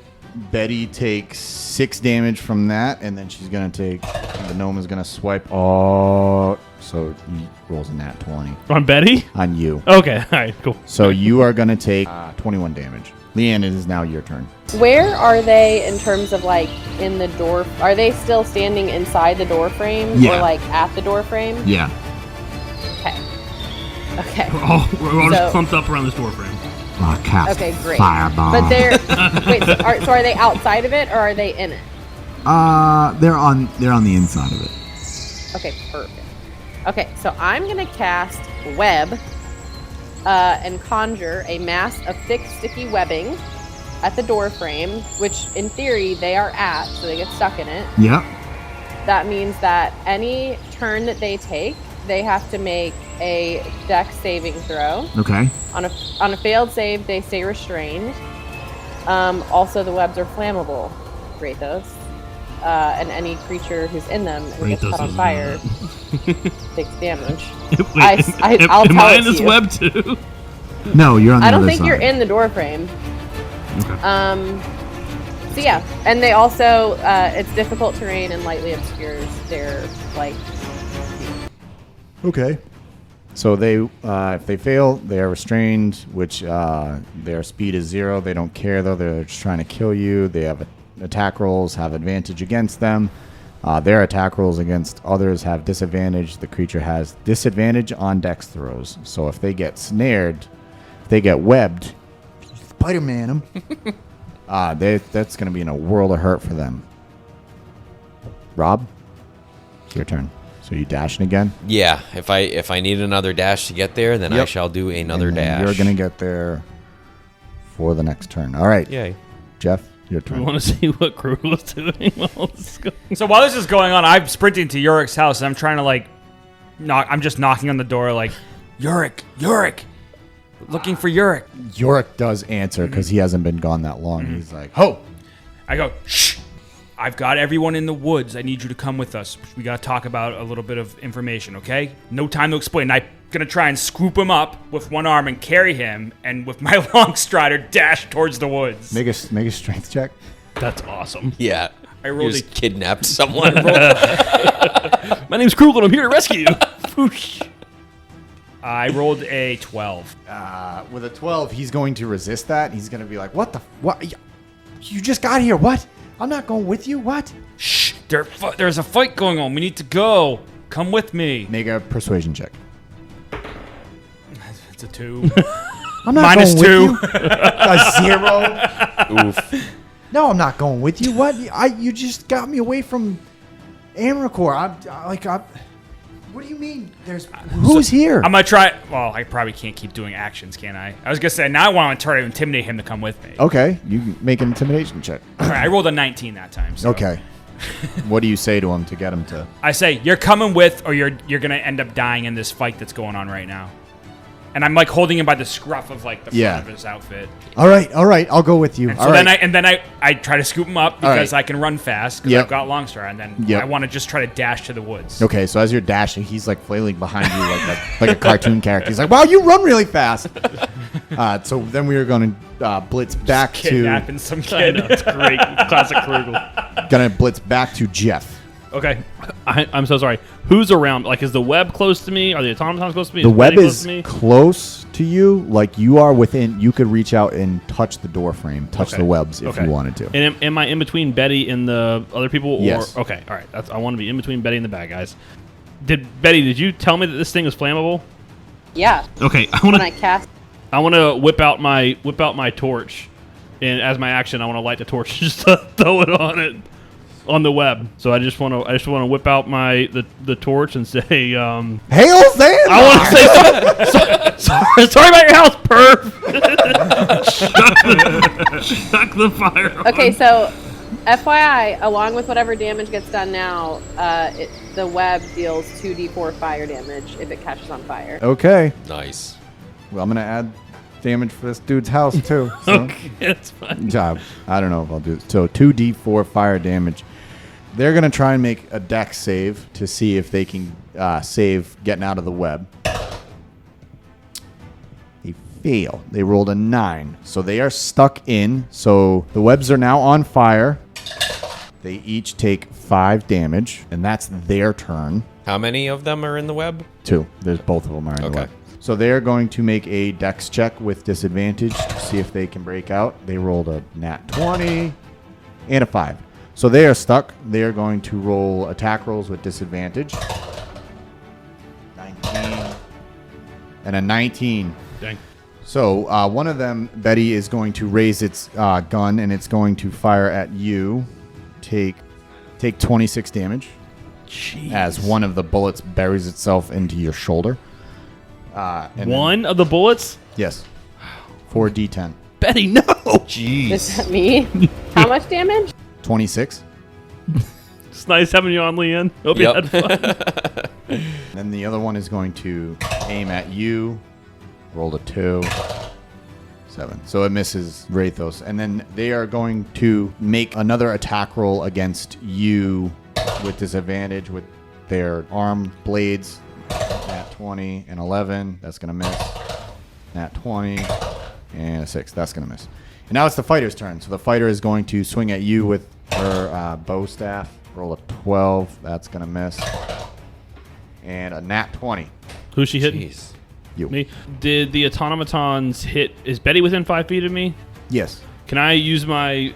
Betty takes 6 damage from that, and then she's going to take... The gnome is going to swipe all... So he rolls a nat 20 On Betty? on you. Okay, all right, cool. So you are going to take 21 damage. Leanne, it is now your turn. Where are they in terms of like in the door? Are they still standing inside the door frame Yeah. or like at the door frame? Yeah. Okay. Okay. We're all So- just clumped up around this door frame. Cast Okay, great. Fireball. But they're wait. So are they outside of it or are they in it? They're on the inside of it. Okay, perfect. Okay, so I'm gonna cast web and conjure a mass of thick, sticky webbing at the door frame, which in theory they are at, so they get stuck in it. Yep. That means that any turn that they take, they have to make a dex saving throw. Okay. On a failed save, they stay restrained. Also, the webs are flammable. Rate those. And any creature who's in them and gets caught on fire takes damage. I'll am tell I it in to this you. web too? No, you're on the I don't other think side. you're in the door frame. Okay. So yeah, and they also it's difficult terrain and lightly obscures their like. Okay. So they, if they fail, they are restrained, which their speed is 0. They don't care though. They're just trying to kill you. They have attack rolls have advantage against them. Their attack rolls against others have disadvantage. The creature has disadvantage on dex throws. So if they get snared, if they get webbed, Spider-Man them. That's going to be in a world of hurt for them. Rob, it's your turn. So you dashing again? Yeah, if I need another dash to get there, then I Yep. shall do another And then dash. You're going to get there for the next turn. All right. Yay. Jeff, your We turn. want to see what Crew was doing while this is going. So while this is going on, I'm sprinting to Yorric's house and I'm trying to like knock. I'm just knocking on the door like, Yorric, looking for Yorric. Yorric does answer because he hasn't been gone that long. He's like, ho! I go, shh. I've got everyone in the woods. I need you to come with us. We got to talk about a little bit of information, okay? No time to explain. I'm going to try and scoop him up with one arm and carry him, and with my long strider, dash towards the woods. Make a strength check. That's awesome. Yeah. I You rolled just kidnapped someone. My name's Krugel and I'm here to rescue you. Whoosh. I rolled a 12. With a 12, he's going to resist that. He's going to be like, what? You just got here. What? I'm not going with you. What? Shh! There's a fight going on. We need to go. Come with me. Make a persuasion check. It's a 2. I'm not Minus going 2. with you. A 0. Oof. No, I'm not going with you. What? You just got me away from Amricor. What do you mean? Who's here? I'm gonna try. Well, I probably can't keep doing actions, can I? I was gonna say now I want to try to intimidate him to come with me. Okay, you can make an intimidation check. All right, I rolled a 19 that time. So. Okay. What do you say to him to get him to? I say you're coming with, or you're gonna end up dying in this fight that's going on right now. And I'm like holding him by the scruff of like the front of his outfit. All right, I'll go with you. And so then I try to scoop him up because I can run fast because Yep. I've got long stride, and then Yep. I want to just try to dash to the woods. Okay, so as you're dashing, he's like flailing behind you like a cartoon character. He's like, "Wow, you run really fast." So then we are going to blitz back Kidnapping some I kid. know, it's great. Classic Krugel. Gonna blitz back to Jeff. Okay. I'm so sorry. Who's around? Like, is the web close to me? Are the automatons close to me? The web Benny close is to me? close to you. Like you are within. You could reach out and touch the door frame, touch the webs if you wanted to. And am I in between Betty and the other people? Or, Yes. Okay. All right. I want to be in between Betty and the bad guys. Did you tell me that this thing is flammable? Yeah. Okay. When I cast. I want to whip out my torch, and as my action, I want to light the torch just to throw it on the web. So I just want to whip out the torch and say, Hail Xandar! I want to say sorry about your house, perv. Chuck the fire. Okay, so FYI, along with whatever damage gets done now, the web deals 2d4 fire damage if it catches on fire. Okay. Nice. Well, I'm gonna add damage for this dude's house too. So. Okay, that's fine. Job. I don't know if I'll do it. So 2d4 fire damage. They're gonna try and make a dex save to see if they can save getting out of the web. They fail. They rolled a 9, so they are stuck in. So the webs are now on fire. They each take 5 damage, and that's their turn. How many of them are in the web? 2. There's both of them are in the Okay. web. So they're going to make a dex check with disadvantage to see if they can break out. They rolled a nat 20 and a 5. So they are stuck. They are going to roll attack rolls with disadvantage. 19 and a 19. Dang. So one of them, Betty, is going to raise its gun and it's going to fire at you. Take 26 damage as one of the bullets buries itself into your shoulder. And One of the bullets? Yes. 4d10. Betty, no. Jeez. Is that me? How much damage? 26. It's nice having you on, Leanne. Hope you had fun. Then the other one is going to aim at you. Rolled a 2. 7. So it misses Rathos. And then they are going to make another attack roll against you with disadvantage with their arm blades. Nat 20 and 11. That's going to miss. Nat 20 and a 6. That's going to miss. And now it's the fighter's turn. So the fighter is going to swing at you with her bow staff. Roll a 12. That's going to miss. And a nat 20. Who's she hitting? Jeez. You. Me. Did the automatons hit? Is Betty within 5 feet of me? Yes. Can I use my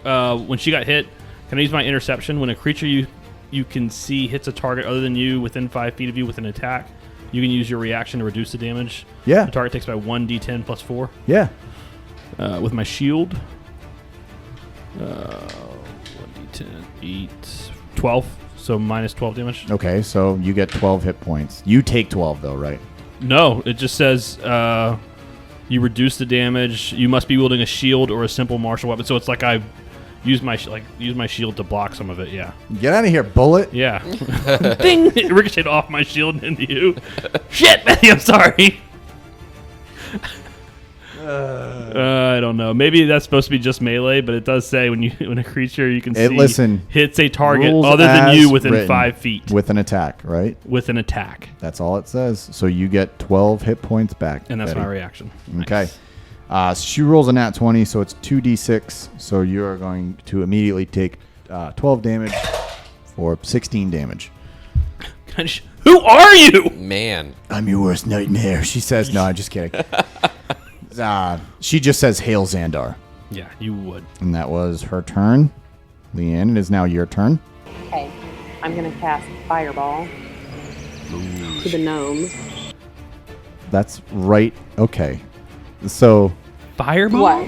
when she got hit? Can I use my interception when a creature you can see hits a target other than you within 5 feet of you with an attack? You can use your reaction to reduce the damage. Yeah. The target takes by 1d10 plus 4. Yeah. With my shield. 1d10, 8, 12. So minus 12 damage. Okay, so you get 12 hit points. You take 12 though, right? No, it just says you reduce the damage. You must be wielding a shield or a simple martial weapon. So it's like I use my shield to block some of it. Yeah. Get out of here, bullet. Yeah. Ding! It ricocheted off my shield and into you. Shit, Betty, I'm sorry. I don't know. Maybe that's supposed to be just melee, but it does say when a creature you can see hits a target Rules other than you as within written 5 feet with an attack, right? with an attack, That's all it says. So you get 12 hit points back. and that's Betty. my reaction. Okay. Nice. She rolls a nat 20, so it's 2d6. So you are going to immediately take 12 damage for 16 damage. Who are you? Man. I'm your worst nightmare, she says. No, I'm just kidding. She just says, Hail Xandar. Yeah, you would. And that was her turn. Leanne, it is now your turn. Okay, I'm gonna cast Fireball to the gnome. That's right. Okay. So Fireball? What?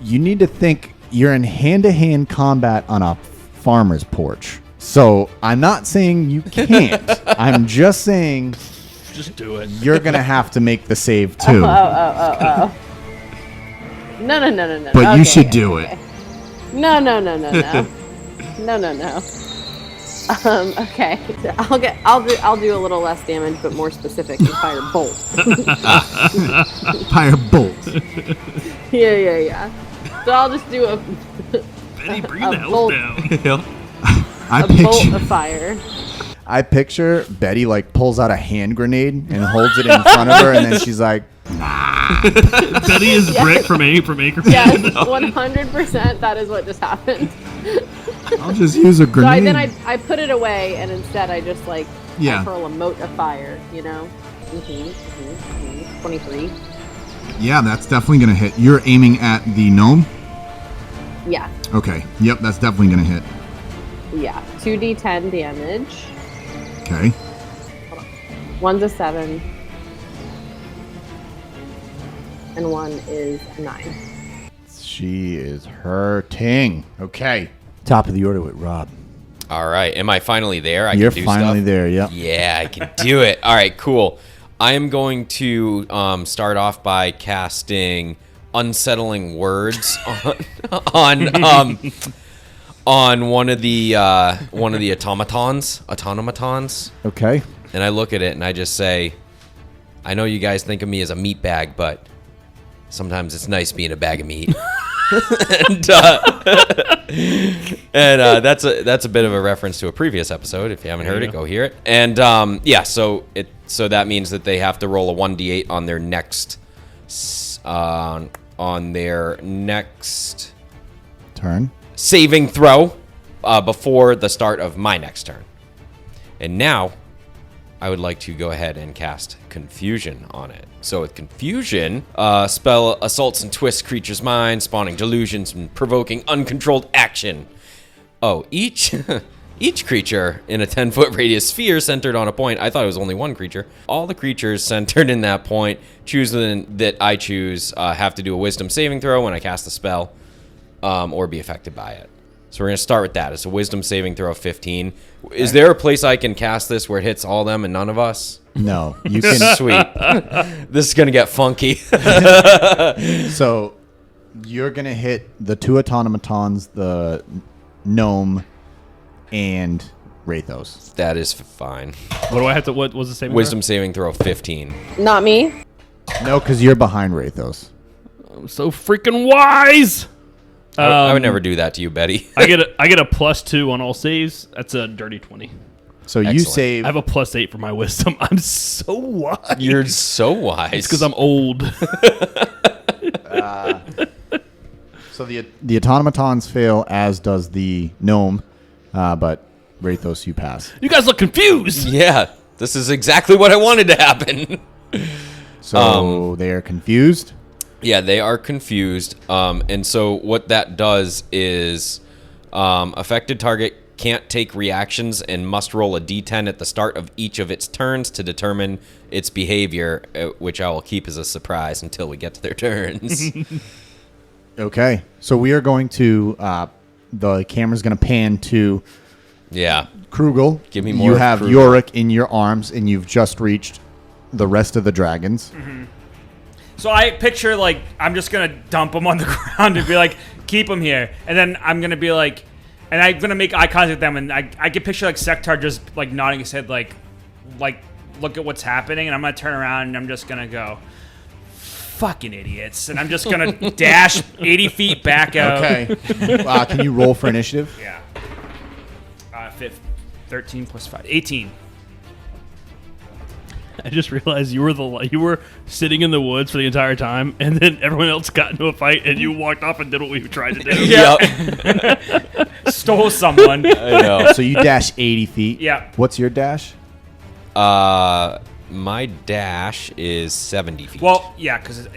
you need to think you're in hand-to-hand combat on a farmer's porch. So I'm not saying you can't. I'm just saying Just do it. you're going to have to make the save too. Oh. No. But you Okay, should do it. No. No. Okay. I'll do a little less damage, but more specific and fire bolt. Fire bolt. Yeah. So I'll just do a Benny, bring A the house bolt. down. bolt of fire. I picture Betty like pulls out a hand grenade and holds it in front of her, and then she's like, Betty is Brick from Acre. Yes, 100%. That is what just happened. I'll just use a So grenade. I put it away, and instead I just I hurl a mote of fire. 23. Yeah, that's definitely going to hit. You're aiming at the gnome? Yeah. Okay. Yep, that's definitely going to hit. Yeah. 2d10 damage. Okay. One's a 7. And one is a 9. She is hurting. Okay. Top of the order with Rob. All right. Am I finally there? You're can do finally stuff? there, yep. Yeah, I can do it. All right, cool. I am going to start off by casting Unsettling Words on one of the automatons. Okay. And I look at it and I just say, I know you guys think of me as a meat bag, but sometimes it's nice being a bag of meat. and that's a bit of a reference to a previous episode. If you haven't heard it, go hear it. And so that means that they have to roll a 1d8 on their next Turn. saving throw before the start of my next turn. And now I would like to go ahead and cast Confusion on it. So with Confusion, spell assaults and twists creatures' minds, spawning delusions and provoking uncontrolled action. Oh, each creature in a 10-foot radius sphere centered on a point. I thought it was only one creature. All the creatures centered in that point that I choose have to do a Wisdom saving throw when I cast the spell, or be affected by it. So we're going to start with that. It's a Wisdom saving throw of 15. Okay. Is there a place I can cast this where it hits all of them and none of us? No. You can. Sweet. This is going to get funky. So you're going to hit the two automatons, the gnome, and Rathos. That is fine. What do I have to? What was the saving? Wisdom saving throw of 15. Not me. No, because you're behind Rathos. I'm so freaking wise. I would never do that to you, Betty. I get a +2 on all saves. That's a dirty 20. So you Excellent. save. I have a +8 for my wisdom. I'm so wise. You're so wise. It's because I'm old. So the automatons fail, as does the gnome, but Rathos, you pass. You guys look confused. Yeah, this is exactly what I wanted to happen. So they're confused. Yeah, they are confused. And so what that does is affected target can't take reactions and must roll a d10 at the start of each of its turns to determine its behavior, which I will keep as a surprise until we get to their turns. Okay. So we are going to, the camera's going to pan to Yeah. Krugel. Give me more You of have Krugel. Yorric in your arms, and you've just reached the rest of the dragons. Mm-hmm. So I picture, like, I'm just going to dump them on the ground and be like, keep them here. And then I'm going to be like, and I'm going to make eye contact with them. And I can picture, like, Sektar just, like, nodding his head, like, look at what's happening. And I'm going to turn around and I'm just going to go, fucking idiots. And I'm just going to dash 80 feet back out. Okay. Can you roll for initiative? Yeah. 13 plus 5. 18. I just realized you were sitting in the woods for the entire time, and then everyone else got into a fight, and you walked off and did what we tried to do. Yep. stole someone. I know. So you dash 80 feet. Yeah. What's your dash? My dash is 70 feet. Well, yeah, because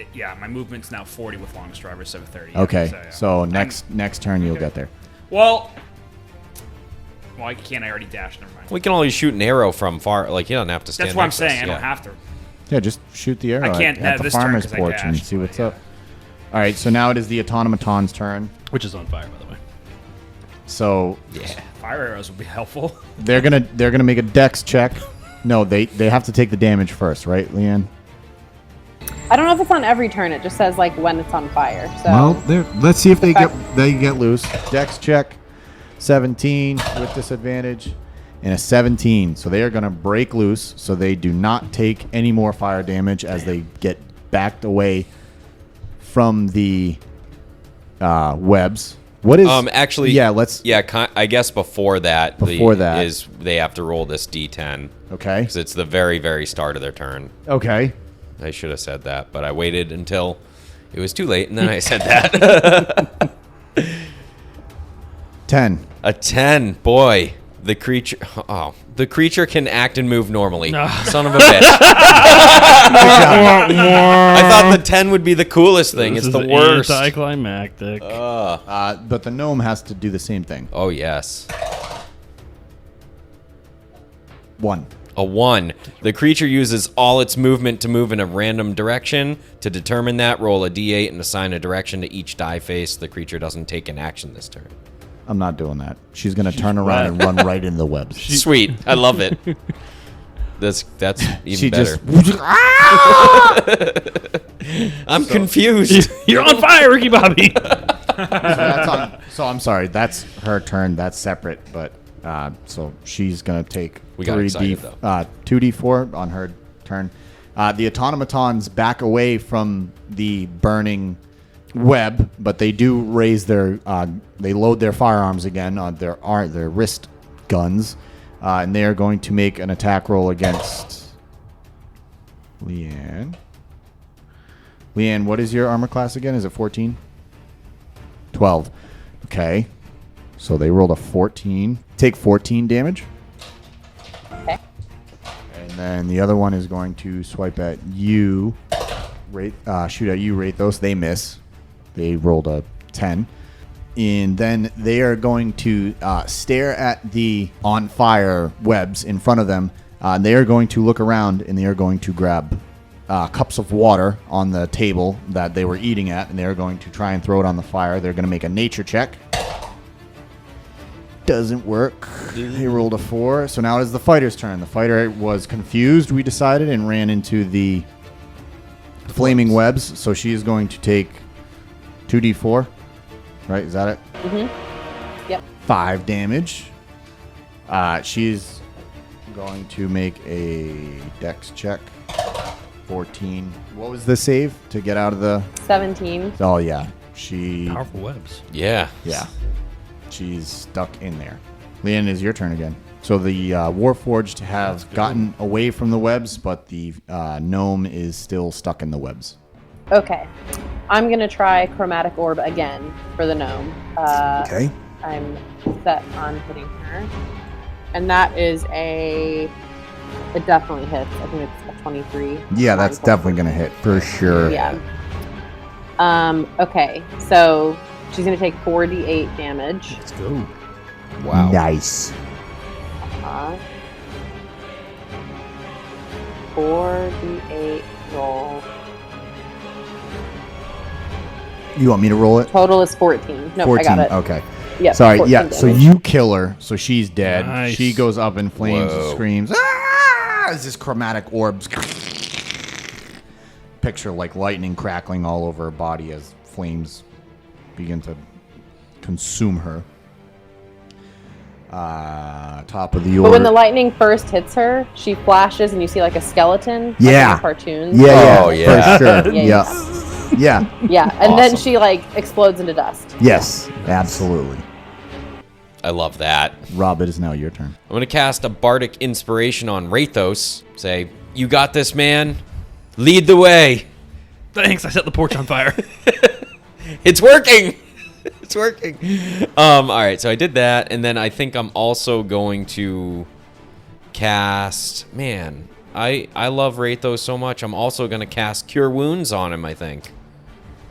my movement's now 40 with longest driver, so 30. Okay. yeah. So next turn you'll get there. Well, I can't. I already dashed. Never mind. We can always shoot an arrow from far. Like, you don't have to stand That's what I'm next to us, saying. I don't yeah. have to. Yeah, just shoot the arrow I can't at the this turn farmer's 'cause I porch and dashed, see what's but, up. All right, so now it is the automaton's turn. Which is on fire, by the way. So Yeah. Fire arrows would be helpful. they're gonna make a dex check. No, they have to take the damage first, right, Leanne? I don't know if it's on every turn. It just says like when it's on fire. So let's see if they Okay. get loose. Dex check, 17 with disadvantage, and a 17. So they are gonna break loose. So they do not take any more fire damage as they get backed away from the webs. What is actually, Yeah, let's. I guess before that, Before that. is they have to roll this d10 Okay. because it's the very, very start of their turn. Okay. I should have said that, but I waited until it was too late, and then I said that. 10. A 10, boy. The creature can act and move normally. Son of a bitch. I thought the 10 would be the coolest thing. This It's is the worst. Anticlimactic. But the gnome has to do the same thing. Oh, yes. 1. A 1. The creature uses all its movement to move in a random direction. To determine that, roll a d8 and assign a direction to each die face. The creature doesn't take an action this turn. I'm not doing that. She's gonna turn around and run right into the webs. Sweet. I love it. That's even She better. just. I'm confused. You're on fire, Ricky Bobby. So I'm sorry. That's her turn. That's separate. But so she's gonna take We got excited, though. 2d4 on her turn. The automatons back away from the burning web, but they do raise their. They load their firearms again on their wrist guns, and they are going to make an attack roll against Leanne. Leanne, what is your armor class again? Is it 14? 12. Okay. So they rolled a 14. Take 14 damage. Okay. And then the other one is going to swipe at you. Shoot at you, Rathos. They miss. They rolled a 10. And then they are going to stare at the on fire webs in front of them. They are going to look around and they are going to grab cups of water on the table that they were eating at, and they are going to try and throw it on the fire. They're going to make a nature check. Doesn't work. They rolled a 4. So now it is the fighter's turn. The fighter was confused, we decided, and ran into the flaming webs. So she is going to take 2d4. Right? Is that it? Mm-hmm. Yep. 5 damage. She's going to make a dex check. 14. What was the save to get out of the... 17. Oh, yeah. She... Powerful webs. Yeah. Yeah. She's stuck in there. Leanne, is your turn again. So the Warforged have gotten away from the webs, but the gnome is still stuck in the webs. Okay. I'm going to try Chromatic Orb again for the gnome. Okay. I'm set on hitting her. And that is it definitely hits. I think it's a 23. Yeah, that's definitely going to hit for sure. Yeah. Okay. So she's going to take 4d8 damage. Let's go. Wow. Nice. 4d8 roll. You want me to roll it? Total is 14. No, 14. I got it. Okay. Yep, Sorry. 14 Yeah. So damage. you kill her. So she's dead. Nice. She goes up in flames and Whoa. screams. Ah! As this chromatic orbs. Picture like lightning crackling all over her body as flames begin to consume her. Top of the order. But when the lightning first hits her, she flashes and you see like a skeleton. Like Yeah. in the cartoons. Yeah. Oh, yeah. For sure. Yeah, Yeah. Yeah. Yeah. And then Awesome. she like explodes into dust. Yes. Absolutely. I love that. Rob, it is now your turn. I'm going to cast a bardic inspiration on Rathos. Say, you got this, man. Lead the way. Thanks. I set the porch on fire. It's working. It's working. All right, so I did that, and then I think I'm also going to cast. Man, I love Rathos so much. I'm also going to cast Cure Wounds on him. I think,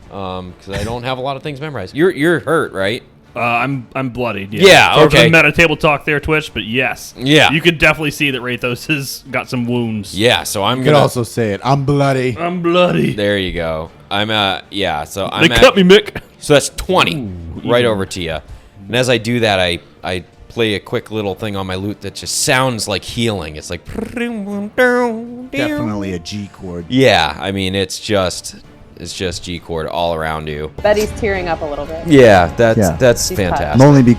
because I don't have a lot of things memorized. You're hurt, right? I'm bloodied. Yeah, Sorry okay. for the meta table talk there, Twitch, but yes. Yeah. You could definitely see that Rathos has got some wounds. Yeah, so I'm You could gonna. also say it. I'm bloody. I'm bloody. There you go. I'm yeah. So They I'm cut me, Mick. So that's 20 right over to you. And as I do that, I play a quick little thing on my lute that just sounds like healing. It's like Definitely a G chord. Yeah, I mean it's just G chord all around you. Betty's tearing up a little bit. Yeah, that's She's fantastic.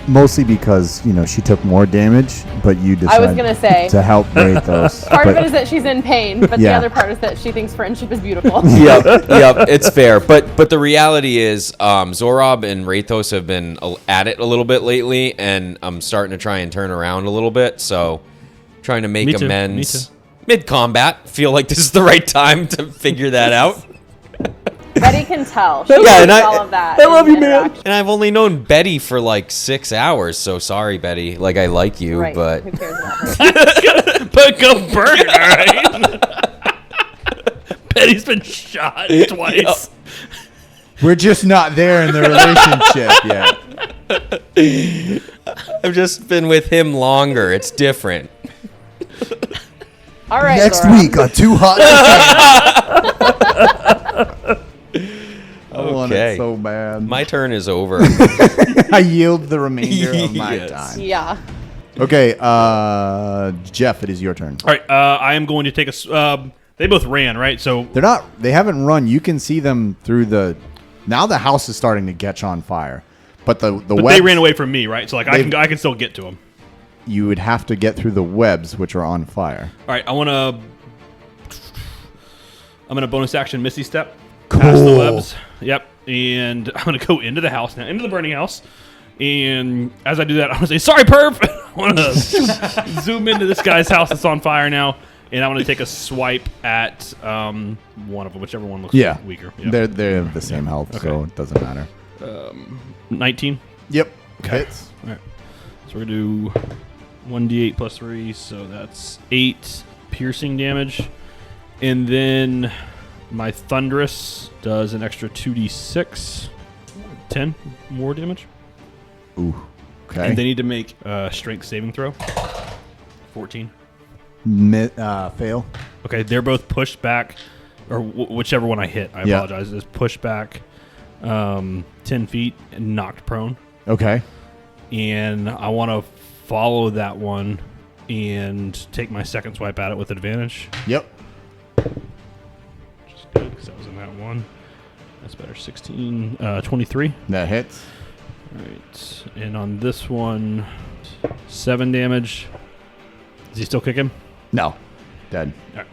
Mostly because she took more damage, but you I decided was gonna say. to help Rathos. Part of it is that she's in pain, but the Yeah. other part is that she thinks friendship is beautiful. Yep, it's fair. But the reality is, Zorob and Rathos have been at it a little bit lately, and I'm starting to try and turn around a little bit. So, trying to make Me too, amends me mid combat. Feel like this is the right time to figure that out. Betty can tell. She Yeah, knows and all of that. I love in you, man. interaction. And I've only known Betty for like 6 hours, so sorry, Betty. Like I like you, Right. but Who cares about her? But go burn it, all right? Betty's been shot twice. We're just not there in the relationship yet. I've just been with him longer. It's different. All right. Next Laura. week on Too Hot I want Okay. it so bad. My turn is over. I yield the remainder of my Yes. time. Yeah. Okay, Jeff, it is your turn. All right, I am going to take they both ran, right? So They haven't run. You can see them through now the house is starting to catch on fire. But the but webs, they ran away from me, right? So like I can still get to them. you would have to get through the webs, which are on fire. All right, I'm gonna bonus action Misty Step past the Cool. webs. Yep, and I'm gonna go into the house now, into the burning house. And as I do that, I'm gonna say, "Sorry, perp." I want to zoom into this guy's house that's on fire now, and I'm gonna take a swipe at one of them, whichever one looks weaker. Yep. They're the same health, so it doesn't matter. 19. Yep. Okay. Hits. All right. So we're gonna do 1d8 plus 3, so that's 8 piercing damage, and then my thunderous does an extra 2d6, 10 more damage. Ooh. Okay. And they need to make a strength saving throw. 14. Fail. Okay, they're both pushed back, or whichever one I hit. I Yeah. apologize. Is pushed back 10 feet and knocked prone. Okay. And I want to follow that one and take my second swipe at it with advantage. Yep. Which is good because I was in that one. That's better. 16, 23. That hits. All right. And on this one, 7 damage. Is he still kicking? No. Dead. All right.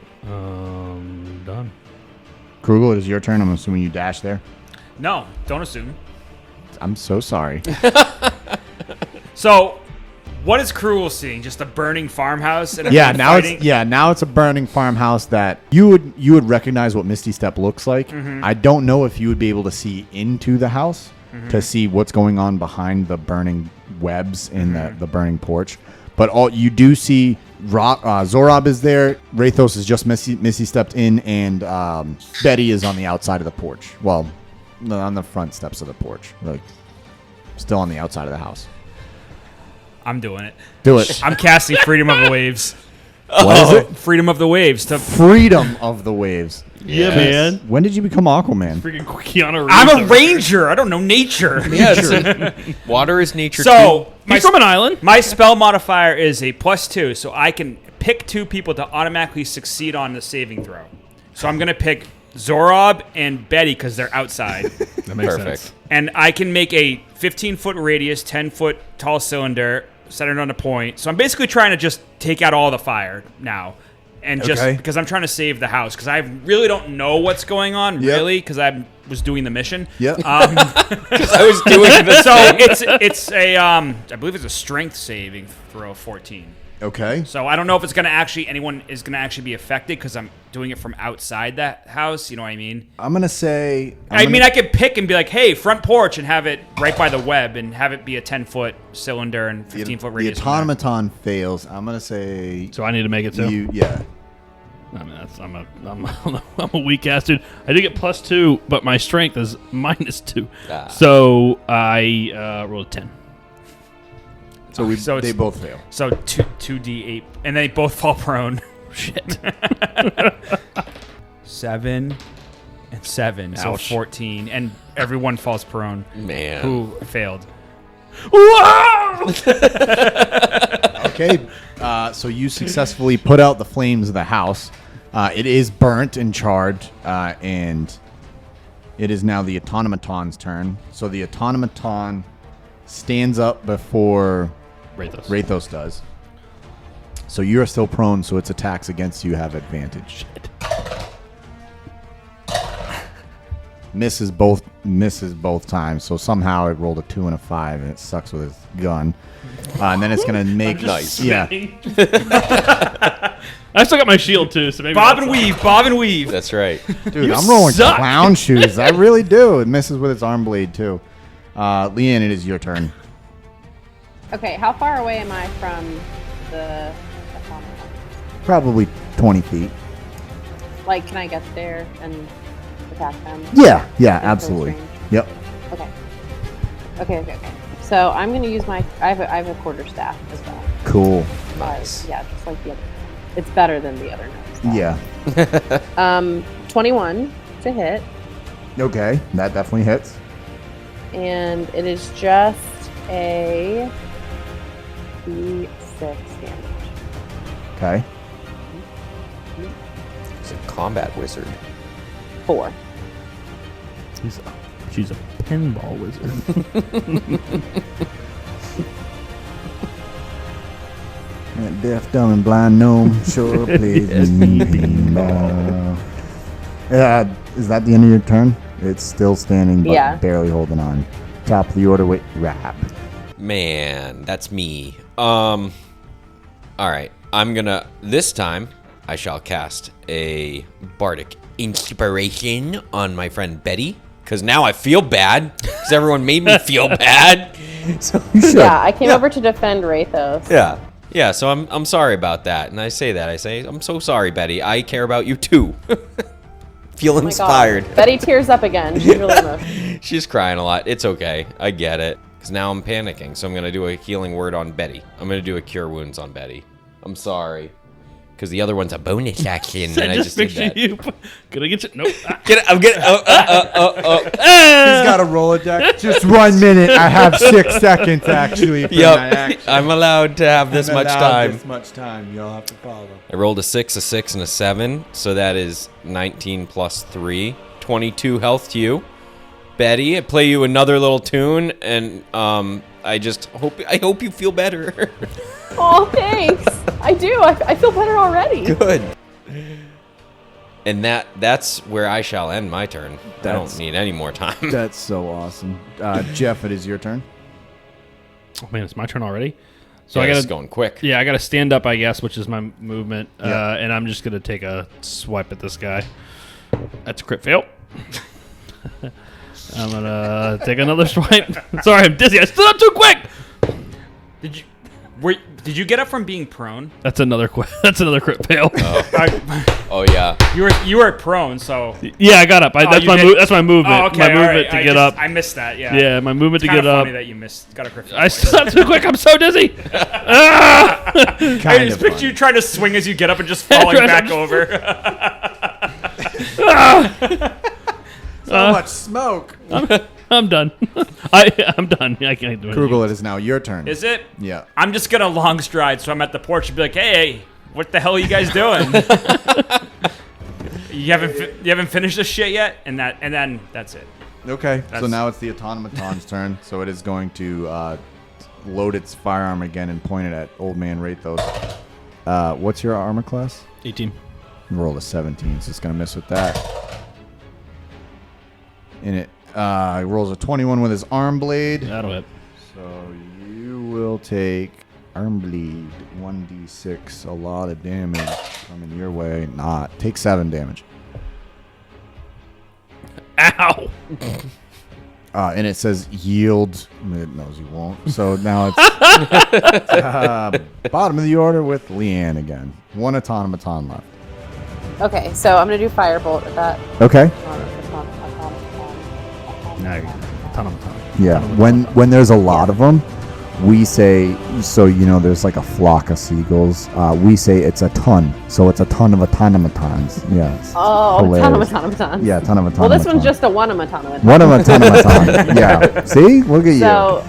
Done. Krugel, it is your turn. I'm assuming you dash there. No, don't assume. I'm so sorry. So, what is Cruel seeing? Just a burning farmhouse and Yeah, everyone now it's a burning farmhouse that you would recognize what Misty Step looks like. I don't know if you would be able to see into the house to see what's going on behind the burning webs in the burning porch. But you do see Zorob is there. Rathos is just Misty stepped in, and Betty is on the outside of the porch. Well, on the front steps of the porch, like still on the outside of the house. I'm doing it. Do it. I'm casting Freedom of the Waves. What is it? Freedom of the Waves. Freedom of the waves. Yeah, man. When did you become Aquaman? Freaking Keanu Reeves. I'm a over here. ranger. I don't know nature. Yeah, water is nature So, He's from an island. my spell modifier is a +2, so I can pick 2 people to automatically succeed on the saving throw. So I'm going to pick Zorob and Betty because they're outside. That makes Perfect. sense. And I can make a 15-foot radius, 10-foot tall cylinder centered on a point. So I'm basically trying to just take out all the fire now. And just Okay. because I'm trying to save the house. Because I really don't know what's going on, Yep. really, because I was doing the mission. Yep. Because I was doing the So it's a, I believe it's a strength saving throw of 14. Okay. So I don't know if it's gonna actually anyone is gonna actually be affected because I'm doing it from outside that house. You know what I mean? I'm gonna say. I could pick and be like, "Hey, front porch," and have it right by the web, and have it be a 10-foot cylinder and 15-foot the radius. from there. automaton fails. I'm gonna say. So I need to make it too. Yeah. I mean, I'm a weak ass dude. I do get +2, but my strength is -2. So I rolled a 10. So they both fail. So 2d8, and they both fall prone. Shit. 7 and 7, so Ouch. 14, and everyone falls prone. Man. Who failed? Okay. So you successfully put out the flames of the house. It is burnt and charred, and it is now the automaton's turn. So the automaton stands up before Rathos does. So you're still prone, so its attacks against you have advantage. Misses both times, so somehow it rolled a 2 and a 5, and it sucks with its gun. And then it's gonna make yeah. I still got my shield too, so maybe Bob and weave. That's right. Dude, I'm rolling clown shoes. I really do. It misses with its arm blade too. Leanne, it is your turn. Okay, how far away am I from the automaton? Probably 20 feet. Like, can I get there and attack them? Yeah, Close absolutely. range? Yep. Okay. So I'm gonna use my. I have a quarterstaff as well. Cool. Nice. Yeah, just like the other. It's better than the other nose. Yeah. 21 to hit, Okay, that definitely hits. and it is just a D6 damage. Okay. He's a combat wizard. 4. She's a pinball wizard. That deaf, dumb, and blind gnome sure plays me pinball. Is that the end of your turn? It's still standing, but Yeah. barely holding on. Top of the order with Rap. Man, that's me. All right. This time, I shall cast a bardic inspiration on my friend Betty, because now I feel bad, because everyone made me feel bad. So, Yeah, I came over to defend Rathos. Yeah, so I'm sorry about that. And I say, I'm so sorry, Betty. I care about you too. Feel Oh my God. inspired. Betty tears up again. She's really emotional. She's crying a lot. It's okay. I get it. Because now I'm panicking. So I'm going to do a healing word on Betty. I'm going to do a cure wounds on Betty. I'm sorry. Because the other one's a bonus action. And I just did picture that. you. Gonna get you. Nope. Get it. I'm getting. He's got a Rolodex. Just 1 minute. I have 6 seconds actually. For my Yep. action. I'm allowed to have this I'm much allowed time. This much time. You'll have to follow. I rolled a 6, a 6, and a 7. So that is 19 plus 3. 22 health to you. Betty, I play you another little tune, and I hope you feel better. Oh, thanks. I do. I feel better already. Good. And that's where I shall end my turn. I don't need any more time. That's so awesome. Jeff, it is your turn. Oh man, it's my turn already. So Yeah, I this gotta is going quick. Yeah, I gotta stand up, I guess, which is my movement, Yeah. and I'm just gonna take a swipe at this guy. That's a crit fail. I'm gonna take another swipe. Sorry, I'm dizzy. I stood up too quick. Did you get up from being prone? That's another That's another crit fail. Oh yeah. You were prone, so. Yeah, I got up. That's you my did- that's my movement. Oh, okay. My all movement right. to get up. I missed that. Yeah. Yeah, my movement It's to get kinda up. funny that you got a crit fail. I stood up too quick. I'm so dizzy. I just picture you trying to swing as you get up and just falling back over. So much smoke. I'm done. I'm done. I can't do it. Krugel, it is now your turn. Is it? Yeah. I'm just gonna long stride, so I'm at the porch and be like, "Hey, what the hell are you guys doing? you haven't finished this shit yet?" And then that's it. Okay. So That's- now it's the automaton's turn. So it is going to load its firearm again and point it at Old Man Rathos. What's your armor class? 18. Roll a 17, so it's going to miss with that. And it rolls a 21 with his arm blade. That'll hit. So you will take Arm bleed, 1d6, a lot of damage coming your way. Not. Take 7 damage. Ow! And it says yield. It knows you won't. So now it's bottom of the order with Leanne again. 1 automaton left. Okay, so I'm gonna do firebolt at that. Okay. Ton of time. Yeah. When there's a lot of them, we say, so there's like a flock of seagulls. We say it's a ton. So it's a ton of automatons. Yeah. Oh, hilarious. automatons. Yeah, ton of automatons. Well, this one's just a one automaton. One of automaton. Yeah. See? Look at you. So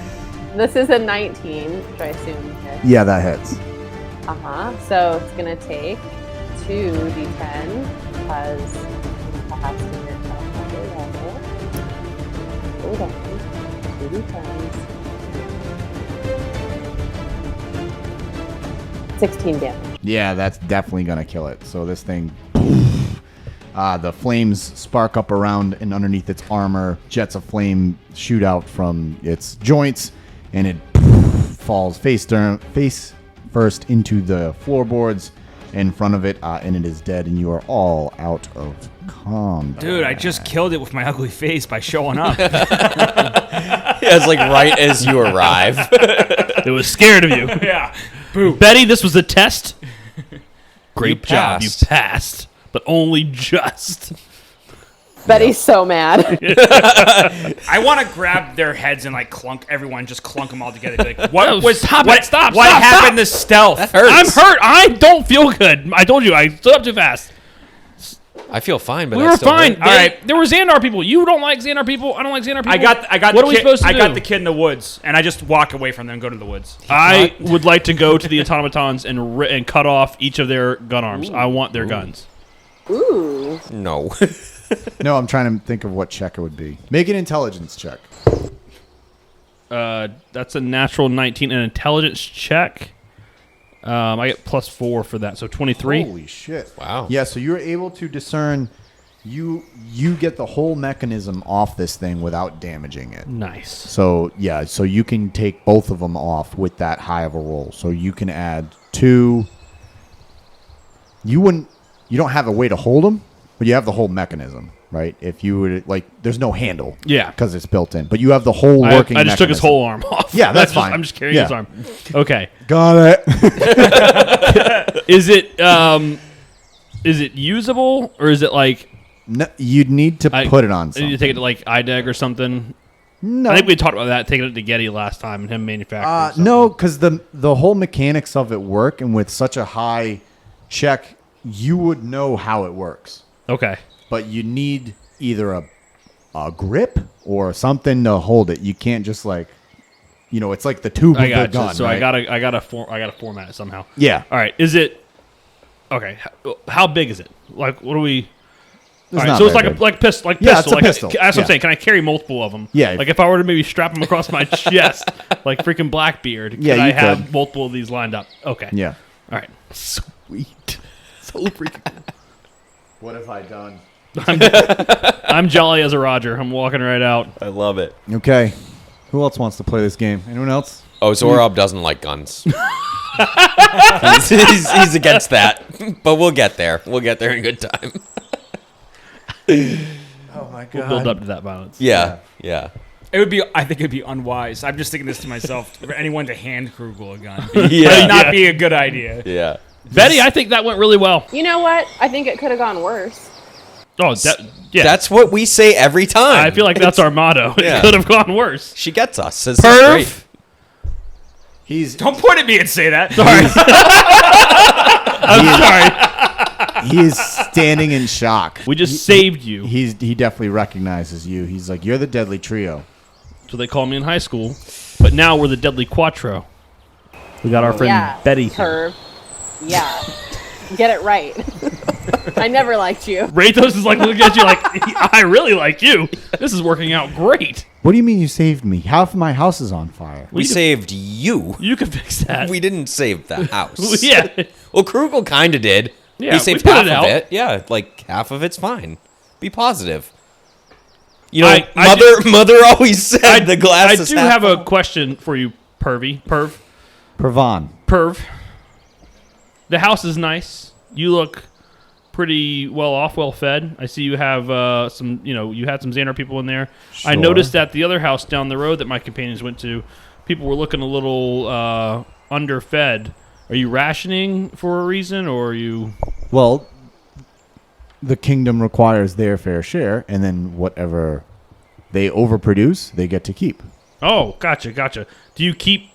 this is a 19, which I assume hits. Yeah, that hits. So it's gonna take 2d10 because I have to get level. Hold on. 2d10s. 16 damage. Yeah, that's definitely going to kill it. So this thing, the flames spark up around and underneath its armor. Jets of flame shoot out from its joints, and it falls face first into the floorboards in front of it, and it is dead, and you are all out of combat. Dude, I just killed it with my ugly face by showing up. Yeah, it's like right as you arrive. It was scared of you. Yeah. Boo. Betty, this was a test. Great job. You passed. passed. But only just. Betty's so mad. I want to grab their heads and like clunk everyone, just clunk them all together. Be like, what No, was stop what, it, stop, what stop, happened to stealth? That hurts. I'm hurt. I don't feel good. I told you. I stood up too fast. I feel fine, but We that were still fine. hurt. All right. There were Xandar people. You don't like Xandar people. I don't like Xandar people. I got. What the are we kid, supposed to I do? got the kid in the woods, and I just walk away from them and go to the woods. I would like to go to the automatons and cut off each of their gun arms. I want their guns. Ooh. No. No, I'm trying to think of what check it would be. Make an intelligence check. That's a natural 19, an intelligence check. I get +4 for that, so 23. Holy shit. Wow. Yeah, so you're able to discern. You get the whole mechanism off this thing without damaging it. Nice. So, yeah, so you can take both of them off with that high of a roll. So you can add 2. You don't have a way to hold them, but you have the whole mechanism, right? If you would, there's no handle. Yeah. Because it's built in. But you have the whole working I just took his mechanism. whole arm off. Yeah, that's fine. I'm just carrying Yeah. his arm. Okay. Got it. Is it usable, or is it like... No, you'd need to put it on I need something. to take it to like IDEG or something. No. I think we talked about that, taking it to Getty last time and him manufacturing something. No, because the whole mechanics of it work, and with such a high check, you would know how it works. Okay. But you need either a grip or something to hold it. You can't just it's like the tube of I the got gun. you. So right? I gotta format it somehow. Yeah. All right. Is it okay? How big is it? Like, what do we? All right, not so it's very like big. a pistol. Yeah, it's a pistol. That's what Yeah. I'm saying. Can I carry multiple of them? Yeah. Like if I were to maybe strap them across my chest, like freaking Blackbeard, Yeah, could I you have could. multiple of these lined up? Okay. Yeah. All right. Sweet. So freaking cool. What have I done? I'm jolly as a Roger. I'm walking right out. I love it. Okay. Who else wants to play this game? Anyone else? Oh, Zorob doesn't like guns. he's against that. But we'll get there. We'll get there in good time. Oh my god. We'll build up to that violence. Yeah. I think it'd be unwise. I'm just thinking this to myself. For anyone to hand Krugel a gun, Yeah. would not be a good idea. Yeah. Betty, I think that went really well. You know what? I think it could have gone worse. Oh, yeah. That's what we say every time. I feel like that's our motto. Yeah. It could have gone worse. She gets us. This is Perv. great. Don't point at me and say that. I'm sorry. He is standing in shock. We just saved you. He definitely recognizes you. He's like, you're the deadly trio. So they called me in high school, but now we're the Deadly Quattro. We got our friend Yeah. Betty here. Curve. Yeah. Get it right. I never liked you. Rathos is like looking at you like, I really like you. This is working out great. What do you mean you saved me? Half of my house is on fire. We saved you. You can fix that. We didn't save the house. Yeah. Well, Krugel kind of did. Yeah, he we saved put half it of out. it. Yeah, like half of it's fine. Be positive. You know, I mother always said the glass I is do half have a full. question for you, Perv. Perv. The house is nice. You look pretty well off, well fed. I see you have some, you had some Xandar people in there. I Sure. noticed that the other house down the road that my companions went to, people were looking a little underfed. Are you rationing for a reason, or are you... Well, the kingdom requires their fair share, and then whatever they overproduce, they get to keep. Oh, gotcha. Do you keep,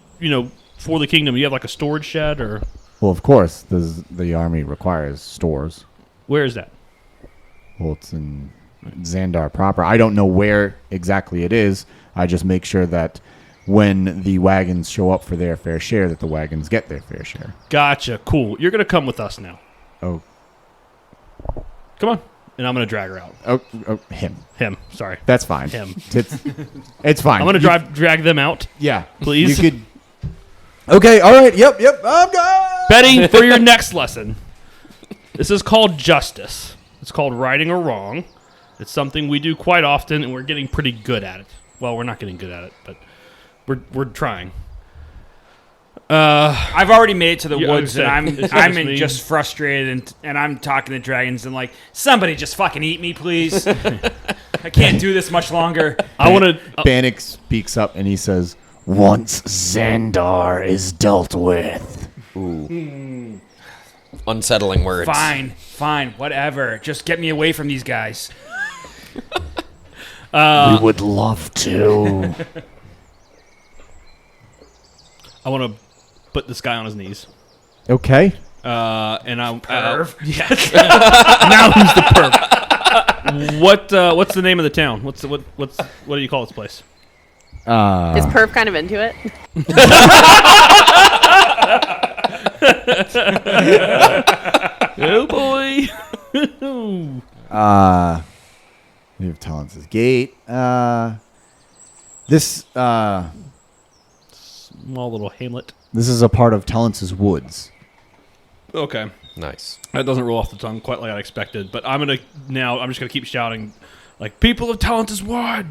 for the kingdom, you have like a storage shed, or... Well, of course, the army requires stores. Where is that? Well, it's in Xandar proper. I don't know where exactly it is. I just make sure that when the wagons show up for their fair share, that the wagons get their fair share. Gotcha. Cool. You're going to come with us now. Oh. Come on. And I'm going to drag her out. Oh, him. Him. Sorry. That's fine. Him. It's fine. I'm going to drag them out. Yeah. Please. You could. Okay. All right. Yep. I'm good. Betty, for your next lesson, this is called justice. It's called righting a wrong. It's something we do quite often, and we're getting pretty good at it. Well, we're not getting good at it, but we're trying. I've already made it to the Yeah, I woods, was and saying, I'm me. just frustrated, and I'm talking to dragons, and like, somebody just fucking eat me, please. I can't do this much longer. I want to... Bannock speaks up and he says, Once Xandar is dealt with, Unsettling words. Fine, whatever. Just get me away from these guys. we would love to. I want to put this guy on his knees. "Okay." And I'm... Perv. Yes. Now who's the perv? What's the name of the town? What do you call this place? Is Perv kind of into it? Oh boy. We have Tellince's gate. This Small little hamlet. this is a part of Tellince's woods. Okay. Nice. That doesn't roll off the tongue quite like I expected, but I'm just gonna keep shouting, like, people of Tellince's ward,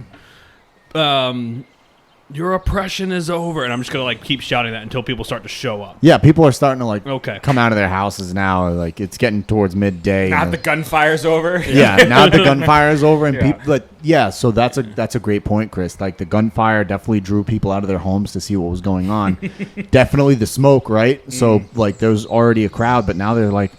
your oppression is over, and I'm just gonna like keep shouting that until people start to show up. Yeah, people are starting to like Okay. come out of their houses now. Like it's getting towards midday. Not and the gunfire's over. yeah, now the gunfire is over, and Yeah. people. Like, yeah, so that's a great point, Chris. Like the gunfire definitely drew people out of their homes to see what was going on. Definitely the smoke, right? So like there's already a crowd, but now they're like,